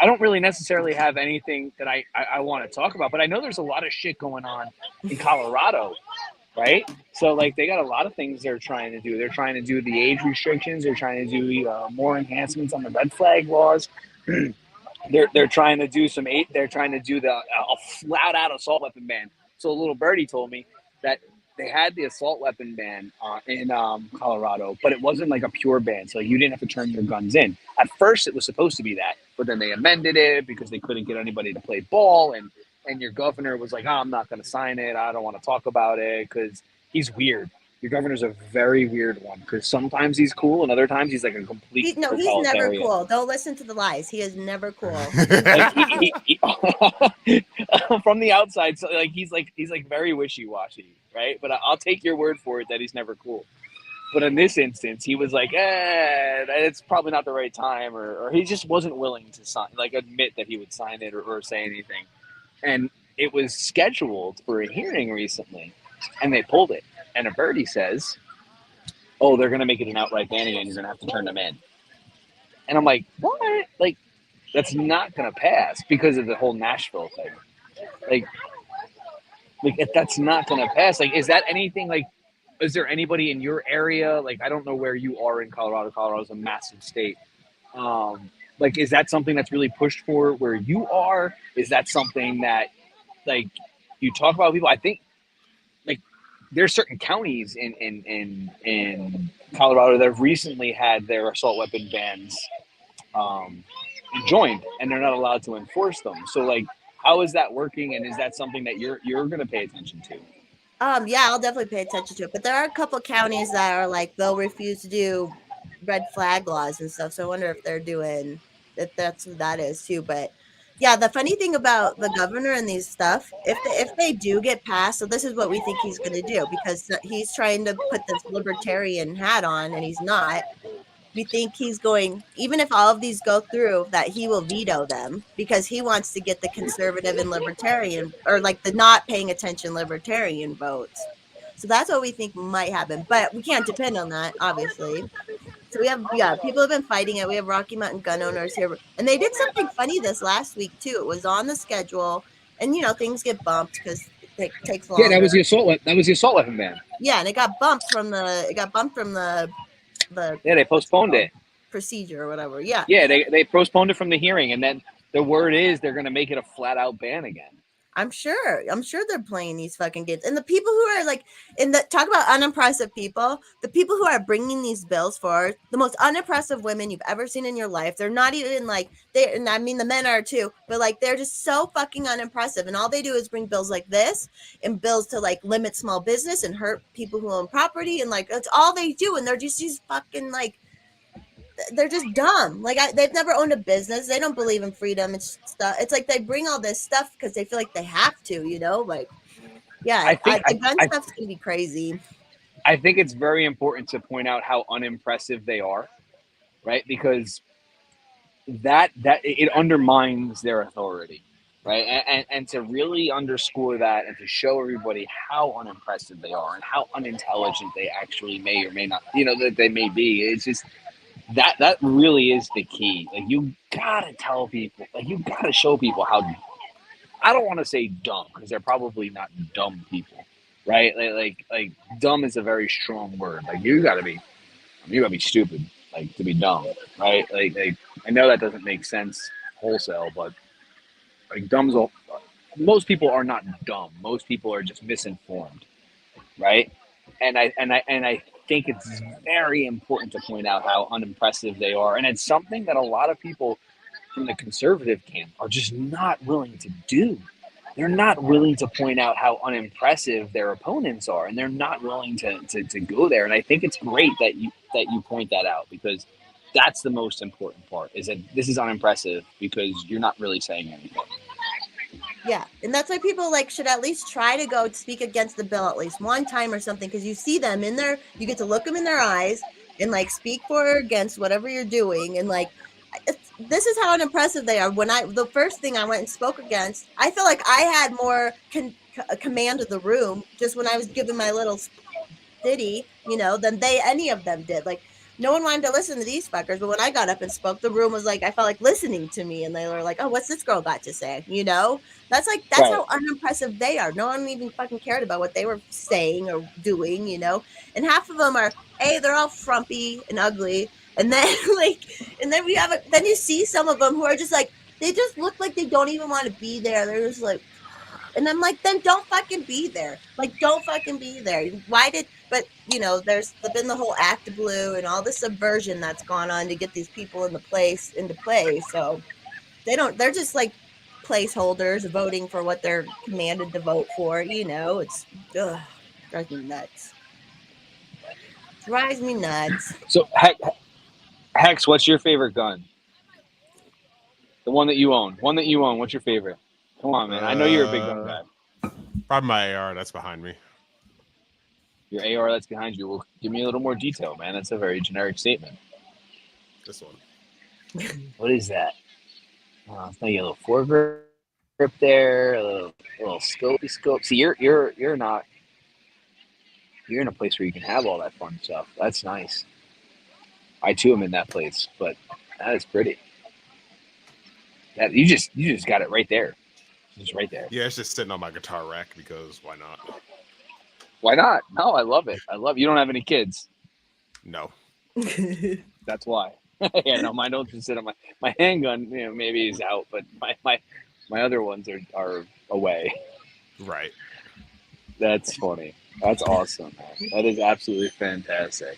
I don't really necessarily have anything that I want to talk about, but I know there's a lot of shit going on in Colorado, right? So like they got a lot of things they're trying to do. They're trying to do the age restrictions. They're trying to do more enhancements on the red flag laws. They're trying to do they're trying to do a flat out assault weapon ban. So a little birdie told me that they had the assault weapon ban in Colorado, but it wasn't like a pure ban. So you didn't have to turn your guns in. At first, it was supposed to be that, but then they amended it because they couldn't get anybody to play ball, and your governor was like, "Oh, I'm not going to sign it. I don't want to talk about it because he's weird." Your governor's a very weird one because sometimes he's cool and other times he's like a complete He's never cool. Don't listen to the lies. He is never cool. Like from the outside, so like he's like very wishy-washy, right? But I'll take your word for it that he's never cool. But in this instance, he was like, it's probably not the right time, or he just wasn't willing to sign, like admit that he would sign it or say anything. And it was scheduled for a hearing recently, and they pulled it. And a birdie says, "Oh, they're going to make it an outright ban again. You're going to have to turn them in." And I'm like, what? Like, that's not going to pass because of the whole Nashville thing. Like if that's not going to pass, like, is that anything like, is there anybody in your area? Like, I don't know where you are in Colorado. Colorado's a massive state. Like, is that something that's really pushed for where you are? Is that something that, like, you talk about people? I think, like, there's certain counties in Colorado that have recently had their assault weapon bans joined, and they're not allowed to enforce them. So, like, how is that working, and is that something that you're going to pay attention to? Yeah, I'll definitely pay attention to it. But there are a couple counties that are like they'll refuse to do red flag laws and stuff. So I wonder if they're doing that. That's what that is too. But yeah, the funny thing about the governor and these stuff, if they do get passed, so this is what we think he's going to do because he's trying to put this libertarian hat on, and he's not. We think he's going, even if all of these go through, that he will veto them because he wants to get the conservative and libertarian, or like the not paying attention libertarian votes. So that's what we think might happen, but we can't depend on that, obviously. So we have, people have been fighting it. We have Rocky Mountain gun owners here, and they did something funny this last week too. It was on the schedule, and things get bumped because it takes longer. Yeah, that was the assault weapon ban. Yeah, and it got bumped from the yeah, they postponed it procedure or whatever. Yeah, they postponed it from the hearing, and then the word is they're going to make it a flat out ban again. I'm sure they're playing these fucking games. And the people who are like talk about unimpressive people, the people who are bringing these bills forward, the most unimpressive women you've ever seen in your life. They're not even like and I mean the men are too, but like they're just so fucking unimpressive. And all they do is bring bills like this and bills to like limit small business and hurt people who own property, and like that's all they do. And they're just these fucking like, they're just dumb. Like they've never owned a business. They don't believe in freedom and stuff. It's like they bring all this stuff because they feel like they have to, like, yeah. The gun stuff's gonna be crazy. I think it's very important to point out how unimpressive they are, right? Because that it undermines their authority, right? And to really underscore that and to show everybody how unimpressive they are and how unintelligent they actually may or may not, that they may be. It's just that really is the key. Like, you gotta tell people, like, you gotta show people how, I don't want to say dumb because they're probably not dumb people, right? Like dumb is a very strong word. Like, you gotta be stupid, like, to be dumb, right? Like I know that doesn't make sense wholesale, but like most people are not dumb. Most people are just misinformed, right? And I think it's very important to point out how unimpressive they are, and it's something that a lot of people from the conservative camp are just not willing to do. They're not willing to point out how unimpressive their opponents are, and they're not willing to go there. And I think it's great that you point that out, because that's the most important part, is that this is unimpressive because you're not really saying anything. Yeah, and that's why people should at least try to go speak against the bill at least one time or something, because you see them in there, you get to look them in their eyes and speak for or against whatever you're doing, and this is how unimpressive they are. The first thing I went and spoke against, I feel like I had more command of the room just when I was giving my little ditty, than any of them did. Like, no one wanted to listen to these fuckers, but when I got up and spoke, the room was like, I felt like listening to me, and they were like, oh, what's this girl got to say? That's Right. how unimpressive they are. No one even fucking cared about what they were saying or doing, and half of them are, hey, they're all frumpy and ugly, and then and then then you see some of them who are just like, they just look like they don't even want to be there. They're just like, and I'm like, then don't fucking be there. Like, don't fucking be there. But there's been the whole Act Blue and all the subversion that's gone on to get these people into play. So they're just like placeholders voting for what they're commanded to vote for. It's, drives me nuts. Drives me nuts. So Hex, what's your favorite gun? The one that you own. One that you own. What's your favorite? Come on, man. I know you're a big gun guy. Probably my AR that's behind me. Your AR that's behind you. Well, give me a little more detail, man. That's a very generic statement. This one. What is that? Oh, it's like a little foregrip there, a little scopey scope. See, you're not. You're in a place where you can have all that fun stuff. That's nice. I too am in that place, but that is pretty. That you just got it right there. Just right there. Yeah, it's just sitting on my guitar rack because why not? Why not? No, I love it. You don't have any kids. No. That's why. Yeah, no, mine don't just sit on my handgun. Maybe is out, but my other ones are away. Right. That's funny. That's awesome, man. That is absolutely fantastic.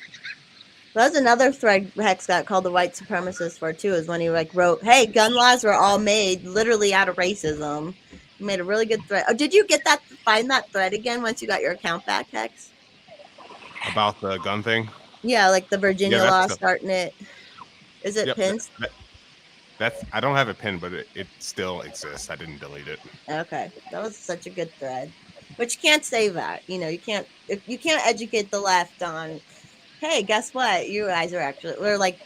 That's another thread Hex got called the white supremacist for too, is when he wrote, hey, gun laws were all made literally out of racism. He made a really good thread. Oh, did you find that thread again once you got your account back, Hex? About the gun thing? Yeah, like the Virginia law starting it. Is it pinned? I don't have it pinned, but it still exists. I didn't delete it. Okay. That was such a good thread. But you can't say that. You can't educate the left on, hey, guess what? You guys are we're like,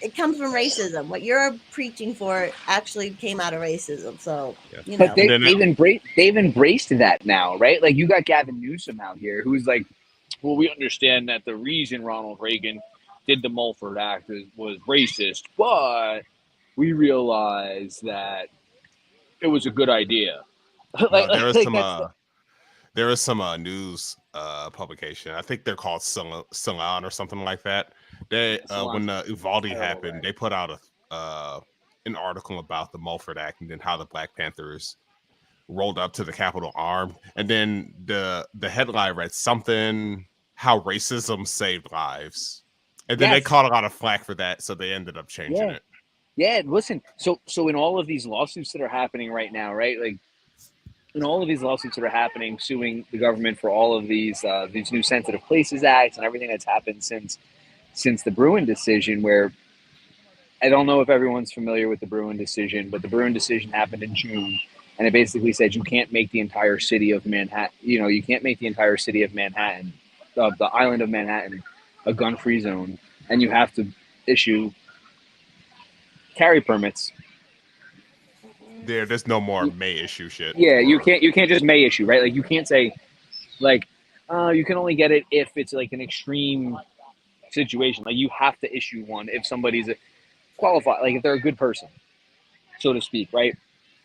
it comes from racism. What you're preaching for actually came out of racism. So, But they've embraced that now, right? Like, you got Gavin Newsom out here who's like, well, we understand that the reason Ronald Reagan did the Mulford Act was racist, but we realize that it was a good idea. There was some news publication. I think they're called Salon or something like that. They when the Uvalde happened, they put out an article about the Mulford Act and then how the Black Panthers rolled up to the Capitol armed. And then the headline read something, how racism saved lives. And then they caught a lot of flack for that, so they ended up changing it. Yeah, listen. So in all of these lawsuits that are happening right now, right? Like, in all of these lawsuits that are happening, suing the government for all of these new Sensitive Places Acts and everything that's happened since the Bruin decision, where I don't know if everyone's familiar with the Bruin decision, but the Bruin decision happened in June, and it basically said you can't make the entire city of Manhattan, you can't make the entire city of Manhattan, of the island of Manhattan, a gun-free zone, and you have to issue carry permits. There's no more may issue shit. Yeah, you can't just may issue, right? Like, you can't say, like, you can only get it if it's like an extreme situation. Like, you have to issue one if somebody's qualified, like if they're a good person, so to speak, right?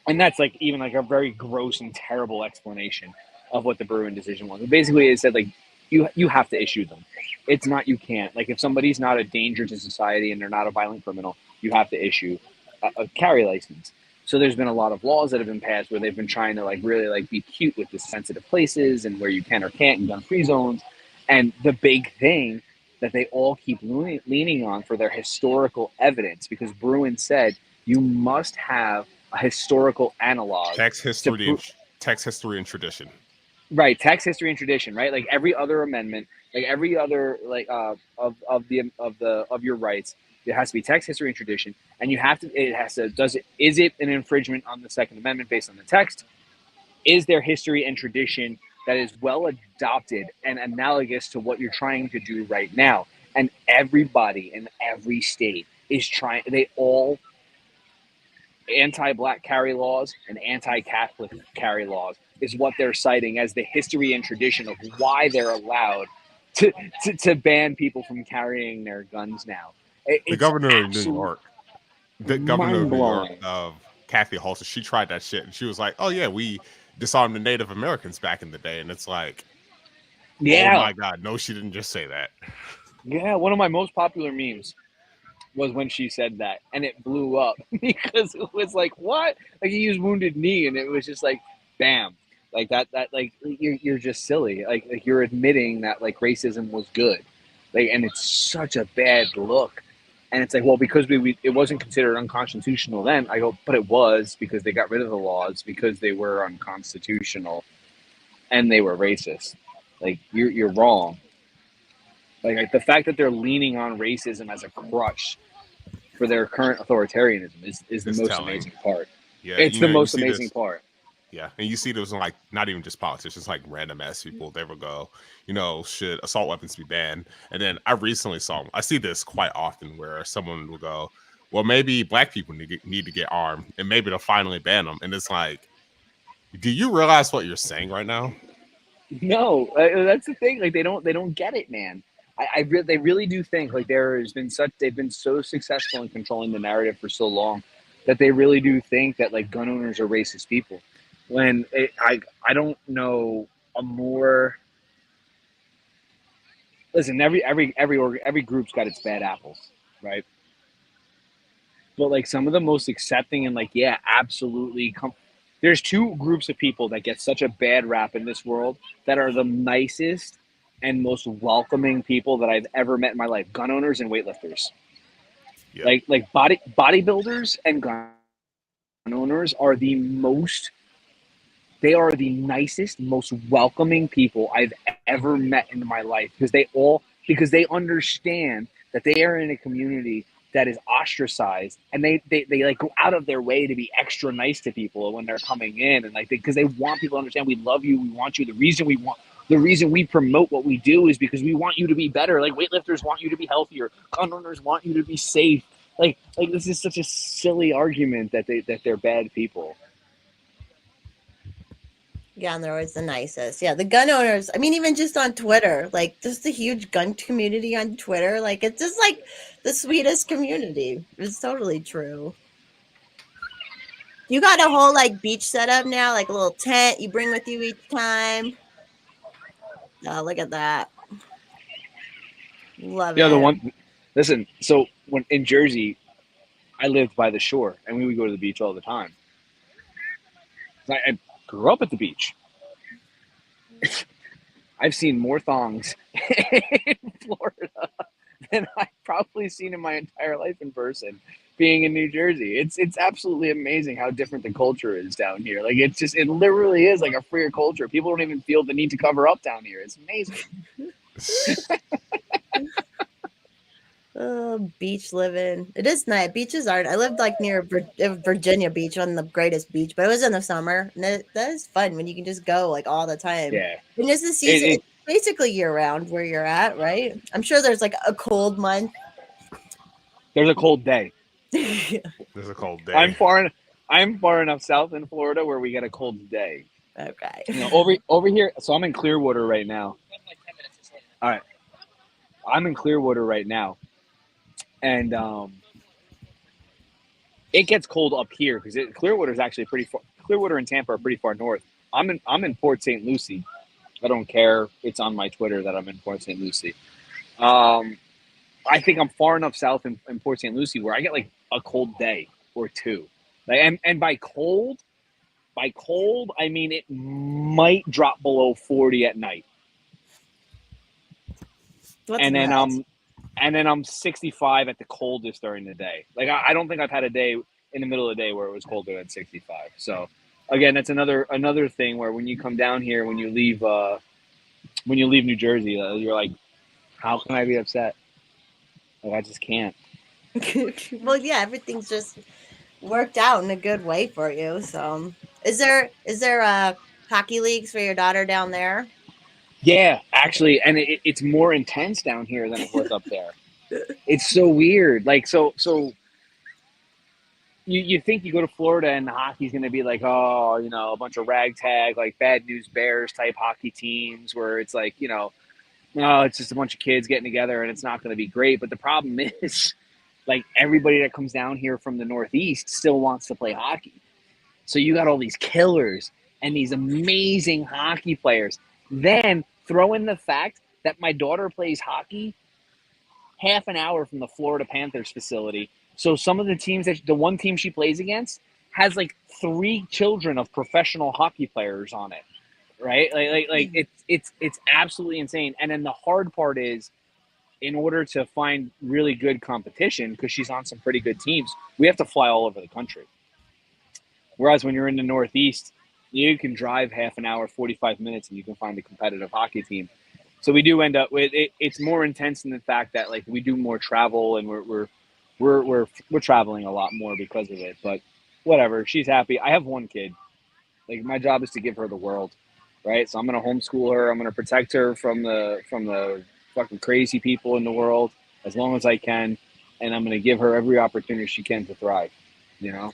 And that's like even like a very gross and terrible explanation of what the Bruin decision was. But basically, it said like you have to issue them. It's not you can't. Like, if somebody's not a danger to society and they're not a violent criminal, you have to issue a carry license. So there's been a lot of laws that have been passed where they've been trying to like really like be cute with the sensitive places and where you can or can't in gun-free zones. And the big thing that they all keep leaning on for their historical evidence, because Bruin said you must have a historical analog. Text history and tradition. Right, text history and tradition. Right, like every other amendment, like every other like of your rights, it has to be text history and tradition, and you have to. It has to. Is it an infringement on the Second Amendment based on the text? Is there history and tradition that is well adopted and analogous to what you're trying to do right now? And everybody in every state is trying. They all anti-black carry laws and anti-Catholic carry laws is what they're citing as the history and tradition of why they're allowed to ban people from carrying their guns now. The governor of New York, of Kathy Holster, she tried that shit and she was like, "Oh yeah, we disarmed the Native Americans back in the day," and it's like, yeah, oh my God, no, she didn't just say that. Yeah, one of my most popular memes was when she said that, and it blew up because it was like, what? Like, he used Wounded Knee, and it was just like, bam, like that like you're just silly, like you're admitting that like racism was good, like, and it's such a bad look, and it's like, well, because we it wasn't considered unconstitutional then. I go, but it was, because they got rid of the laws because they were unconstitutional, and they were racist. Like, you're wrong. Like the fact that they're leaning on racism as a crutch for their current authoritarianism is the most amazing part. Yeah, it's the most amazing part. Yeah, and you see those in, like, not even just politicians, just like random ass people. They will go, should assault weapons be banned? And then I see this quite often where someone will go, well, maybe black people need to get armed, and maybe they'll finally ban them. And it's like, do you realize what you're saying right now? No, that's the thing. Like, they don't get it, man. They really do think, like, they've been so successful in controlling the narrative for so long that they really do think that, like, gun owners are racist people. When I don't know a more, listen, every group's got its bad apples, right? But like, some of the most accepting and, like, yeah, absolutely, there's two groups of people that get such a bad rap in this world that are the nicest and most welcoming people that I've ever met in my life: gun owners and weightlifters. Yep. Like bodybuilders and gun owners are the nicest, most welcoming people I've ever met in my life, because they understand that they are in a community that is ostracized, and they like go out of their way to be extra nice to people when they're coming in, and like, because they want people to understand, we love you, we want you. The reason we promote what we do is because we want you to be better. Like, weightlifters want you to be healthier. Gun owners want you to be safe. Like this is such a silly argument that they're bad people. Yeah, and they're always the nicest. Yeah, the gun owners, I mean, even just on Twitter, like, just the huge gun community on Twitter, like, it's just like the sweetest community. It's totally true. You got a whole, like, beach setup now, like a little tent you bring with you each time. Oh, look at that. Love it. Yeah, listen, so when in Jersey, I lived by the shore, and we would go to the beach all the time. I grew up at the beach. I've seen more thongs in Florida than I've probably seen in my entire life in person, being in New Jersey. It's absolutely amazing how different the culture is down here. Like, it literally is like a freer culture. People don't even feel the need to cover up down here. It's amazing. Beach living. It is nice. Beaches aren't. I lived like near Virginia Beach, on the greatest beach, but it was in the summer. And that is fun when you can just go like all the time. Yeah. And it's the season. It's basically year round where you're at, right? I'm sure there's like a cold month. There's a cold day. There's a cold day. I'm far enough south in Florida where we get a cold day. Okay. Over here. So I'm in Clearwater right now. All right. I'm in Clearwater right now. And it gets cold up here because Clearwater is actually pretty far. Clearwater and Tampa are pretty far north. I'm in Port St. Lucie. I don't care. It's on my Twitter that I'm in Port St. Lucie. I think I'm far enough south in Port St. Lucie where I get like a cold day or two. Like, and by cold, I mean it might drop below 40 at night. And then I'm 65 at the coldest during the day. Like, I don't think I've had a day in the middle of the day where it was colder than 65. So again, that's another thing where when you come down here, when you leave New Jersey, you're like, how can I be upset? Like, I just can't. Well, yeah, everything's just worked out in a good way for you. So is there hockey leagues for your daughter down there? Yeah, actually, and it's more intense down here than it was up there. It's so weird. Like, so you think you go to Florida and hockey's going to be like, oh, you know, a bunch of ragtag, like Bad News Bears type hockey teams where it's like, you know, no, it's just a bunch of kids getting together and it's not going to be great. But the problem is, like, everybody that comes down here from the Northeast still wants to play hockey. So you got all these killers and these amazing hockey players. Then throw in the fact that my daughter plays hockey half an hour from the Florida Panthers facility. So some of the teams that the one team she plays against has like 3 children of professional hockey players on it, right? Like it's absolutely insane. And then the hard part is, in order to find really good competition, because she's on some pretty good teams, we have to fly all over the country. Whereas when you're in the Northeast, you can drive half an hour, 45 minutes, and you can find a competitive hockey team. So we do end up with it. It's more intense in the fact that like we do more travel and we're traveling a lot more because of it. But whatever, she's happy. I have one kid. Like, my job is to give her the world, right? So I'm gonna homeschool her. I'm gonna protect her from the fucking crazy people in the world as long as I can, and I'm gonna give her every opportunity she can to thrive. You know.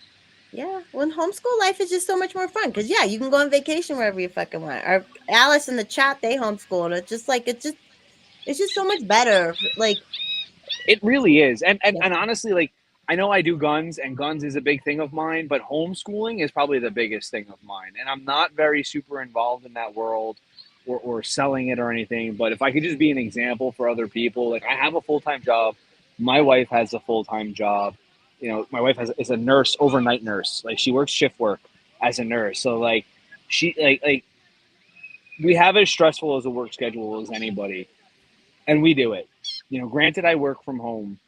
Yeah, well, homeschool life is just so much more fun because you can go on vacation wherever you fucking want. Or Alice in the chat, they homeschool, and it's just like it's just so much better. Like, it really is, and yeah. and honestly, like, I know I do guns, and guns is a big thing of mine, but homeschooling is probably the biggest thing of mine, and I'm not very super involved in that world or selling it or anything. But if I could just be an example for other people, like, I have a full-time job, my wife has a full-time job. You know, my wife is a nurse, overnight nurse. Like, she works shift work as a nurse. So like she like we have as stressful as a work schedule as anybody, and we do it. You know, granted, I work from home,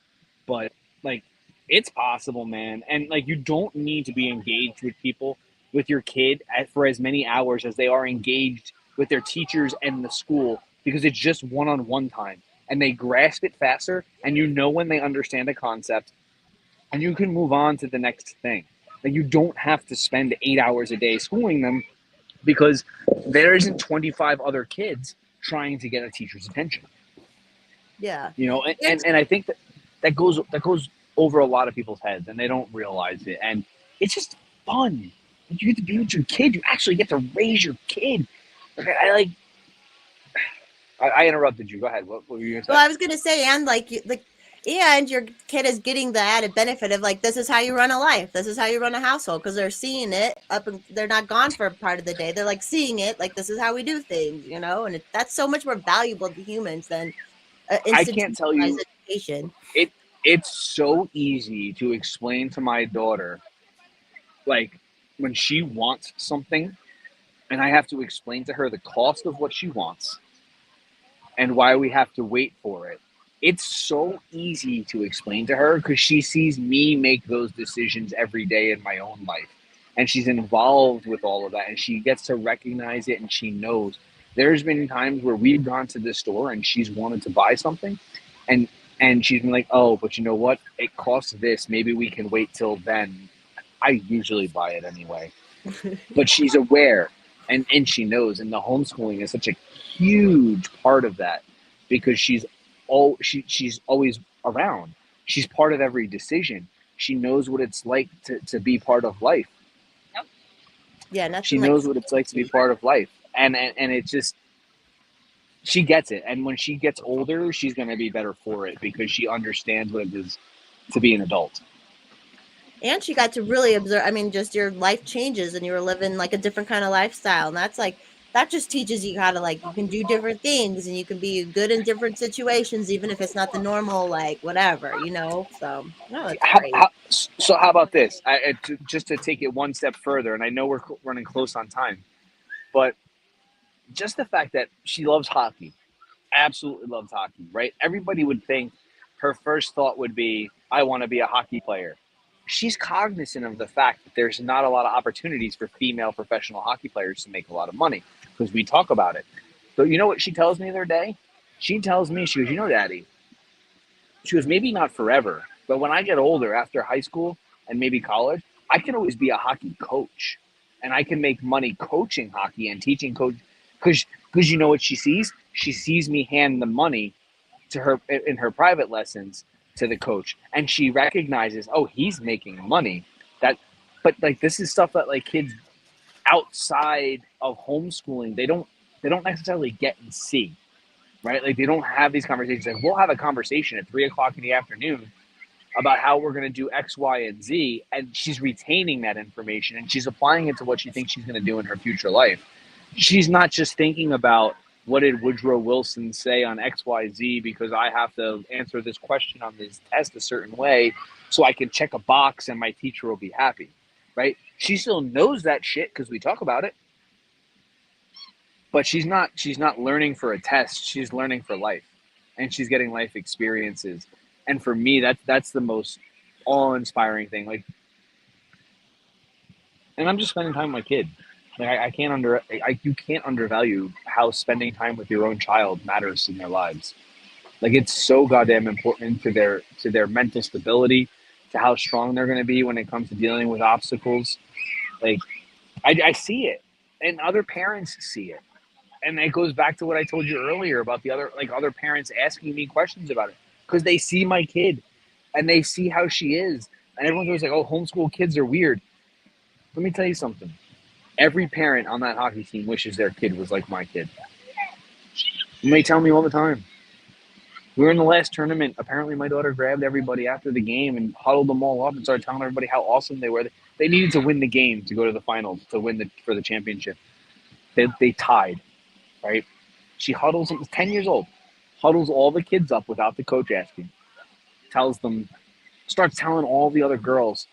but like, it's possible, man. And like, you don't need to be engaged with people, with your kid for as many hours as they are engaged with their teachers and the school, because it's just one-on-one time and they grasp it faster, and you know when they understand a concept, and you can move on to the next thing. Like, you don't have to spend 8 hours a day schooling them because there isn't 25 other kids trying to get a teacher's attention. Yeah. You know, and I think that goes over a lot of people's heads, and they don't realize it. And it's just fun. You get to be with your kid. You actually get to raise your kid. I interrupted you. Go ahead. What were you going to say? Well, I was gonna say, and and your kid is getting the added benefit of like, this is how you run a life. This is how you run a household, because they're seeing it up, and they're not gone for part of the day. They're like seeing it, like, this is how we do things, you know. And that's so much more valuable to humans than I can't tell you. Education. It's so easy to explain to my daughter, like, when she wants something, and I have to explain to her the cost of what she wants and why we have to wait for it. It's so easy to explain to her because she sees me make those decisions every day in my own life. And she's involved with all of that, and she gets to recognize it, and she knows. There's been times where we've gone to the store and she's wanted to buy something, and she's been like, oh, but you know what? It costs this. Maybe we can wait till then. I usually buy it anyway. But she's aware, and she knows. And the homeschooling is such a huge part of that because she's always around. She's part of every decision. She knows what it's like to be part of life. Yeah, nothing. She knows what it's like to be part of life. And it's just, she gets it. And when she gets older, she's going to be better for it because she understands what it is to be an adult. And she got to really observe. I mean, just your life changes and you're living like a different kind of lifestyle. And that's like, that just teaches you how to, like, you can do different things and you can be good in different situations, even if it's not the normal, like, whatever, you know? So, no, it's great. So how about this? Just to take it one step further, and I know we're running close on time, but just the fact that she loves hockey, absolutely loves hockey, right? Everybody would think her first thought would be, I want to be a hockey player. She's cognizant of the fact that there's not a lot of opportunities for female professional hockey players to make a lot of money because we talk about it. So you know what she tells me the other day? She tells me, she goes, you know, Daddy, she goes, maybe not forever, but when I get older after high school and maybe college, I can always be a hockey coach and I can make money coaching hockey and teaching coach. Because you know what she sees? She sees me hand the money to her in her private lessons to the coach, and she recognizes, oh, he's making money. but like this is stuff that like kids outside of homeschooling they don't necessarily get and see, right? Like they don't have these conversations. Like we'll have a conversation at 3:00 in the afternoon about how we're going to do X, Y, and Z, and she's retaining that information and she's applying it to what she thinks she's going to do in her future life. She's not just thinking about what did Woodrow Wilson say on X, Y, Z because I have to answer this question on this test a certain way so I can check a box and my teacher will be happy, right? She still knows that shit because we talk about it, but she's not learning for a test. She's learning for life, and she's getting life experiences. And for me, that's the most awe-inspiring thing. Like, and I'm just spending time with my kid. Like you can't undervalue how spending time with your own child matters in their lives. Like it's so goddamn important to their mental stability, to how strong they're going to be when it comes to dealing with obstacles. Like I see it, and other parents see it, and it goes back to what I told you earlier about the other parents asking me questions about it because they see my kid, and they see how she is, and everyone's always like, "Oh, homeschool kids are weird." Let me tell you something. Every parent on that hockey team wishes their kid was like my kid. And they tell me all the time. We were in the last tournament. Apparently, my daughter grabbed everybody after the game and huddled them all up and started telling everybody how awesome they were. They needed to win the game to go to the finals, to win for the championship. They tied, right? She huddles them, 10 years old, huddles all the kids up without the coach asking. Starts telling all the other girls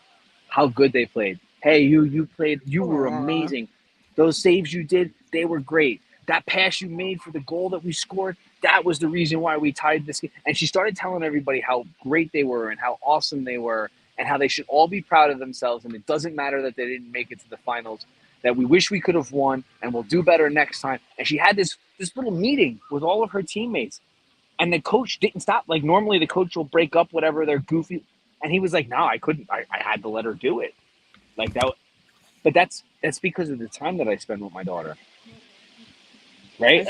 how good they played. Hey, you played, you were amazing. Those saves you did, they were great. That pass you made for the goal that we scored, that was the reason why we tied this game. And she started telling everybody how great they were and how awesome they were and how they should all be proud of themselves. And it doesn't matter that they didn't make it to the finals, that we wish we could have won and we'll do better next time. And she had this little meeting with all of her teammates. And the coach didn't stop. Like normally the coach will break up whatever they're goofy. And he was like, no, I couldn't. I had to let her do it. Like that. But that's because of the time that I spend with my daughter. Right?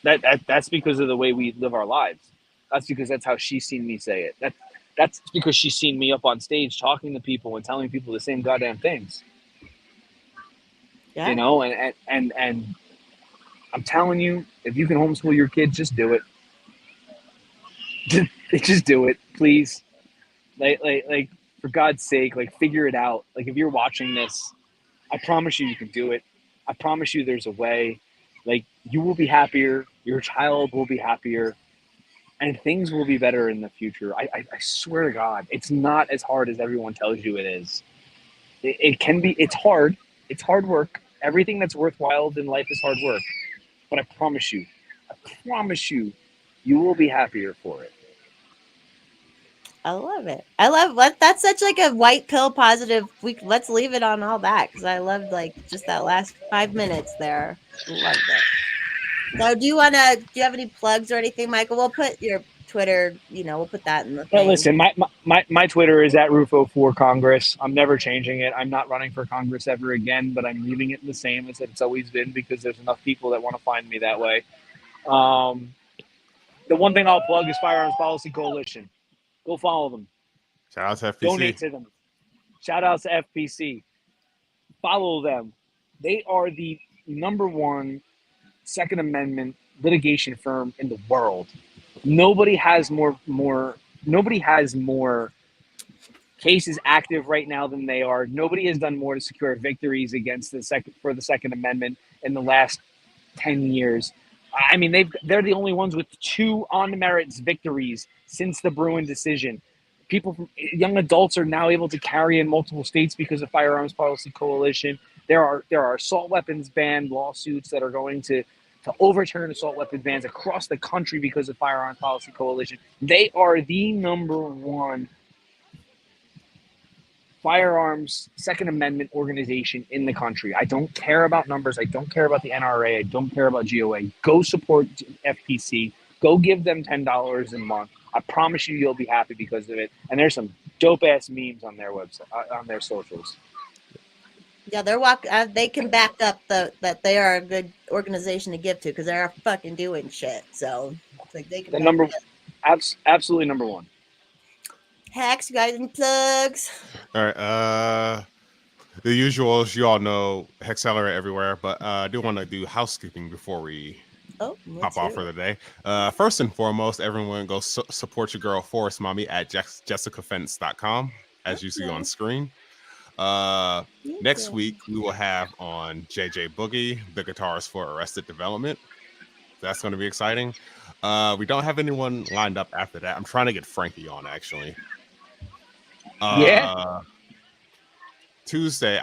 Like that's because of the way we live our lives. That's because that's how she's seen me say it. That's because she's seen me up on stage talking to people and telling people the same goddamn things. Yeah. You know, and I'm telling you, if you can homeschool your kids, just do it. Just do it, please. Like for God's sake, like figure it out. Like if you're watching this, I promise you can do it. I promise you there's a way. Like you will be happier, your child will be happier, and things will be better in the future. I swear to God, it's not as hard as everyone tells you it is. It can be, it's hard. It's hard work. Everything that's worthwhile in life is hard work. But I promise you, you will be happier for it. I love it. I love what that's such like a white pill positive. Let's leave it on all that because I loved like just that last 5 minutes there. Loved it. So do you have any plugs or anything, Michael? We'll put your Twitter, we'll put that in the thing. Well, listen, my Twitter is at Rufo for Congress. I'm never changing it. I'm not running for Congress ever again, but I'm leaving it the same as it's always been because there's enough people that want to find me that way. The one thing I'll plug is Firearms Policy Coalition. Go follow them. Shout out to FPC. Donate to them. Shout out to FPC. Follow them. They are the number one Second Amendment litigation firm in the world. Nobody has more cases active right now than they are. Nobody has done more to secure victories against the Second Amendment in the last 10 years. I mean, they're the only ones with 2 on merits victories since the Bruin decision. Young adults are now able to carry in multiple states because of Firearms Policy Coalition. There are assault weapons ban lawsuits that are going to overturn assault weapon bans across the country because of Firearms Policy Coalition. They are the number one firearms Second Amendment organization in the country. I don't care about numbers. I don't care about the NRA. I don't care about GOA. Go support FPC. Go give them $10 a month. I promise you'll be happy because of it. And there's some dope ass memes on their website, on their socials. Yeah, they can back up that they are a good organization to give to because they're fucking doing shit. So it's like they can. Absolutely number one. Hacks, you guys, any plugs? All right. the usuals, you all know Hexcelerate everywhere, but I do want to do housekeeping before we hop off for the day. First and foremost, everyone go support your girl Forest Mommy at jessicafence.com, as you see on screen. Next week, we will have on JJ Boogie, the guitarist for Arrested Development. That's going to be exciting. We don't have anyone lined up after that. I'm trying to get Frankie on, actually. Tuesday,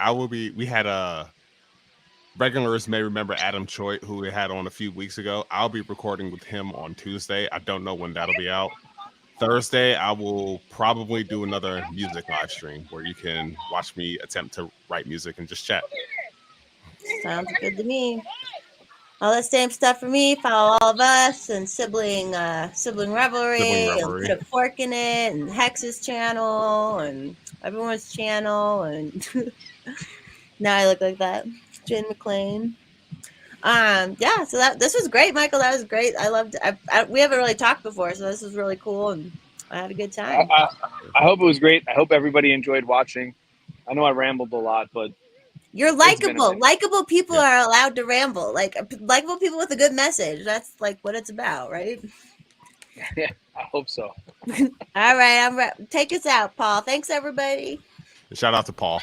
we had regulars may remember Adam Choi, who we had on a few weeks ago. I'll be recording with him on Tuesday. I don't know when that'll be out. Thursday, I will probably do another music live stream where you can watch me attempt to write music and just chat. Sounds good to me. All that same stuff for me. Follow all of us and sibling revelry, and put a fork in it, and Hex's channel and everyone's channel, and now I look like that. Jane McLean. Yeah. So this was great, Michael. That was great. I loved it. We haven't really talked before, so this was really cool, and I had a good time. I hope it was great. I hope everybody enjoyed watching. I know I rambled a lot, but you're likable. Likable people are allowed to ramble. Like likable people with a good message. That's like what it's about, right? Yeah, I hope so. All right, take us out, Paul. Thanks, everybody. Shout out to Paul.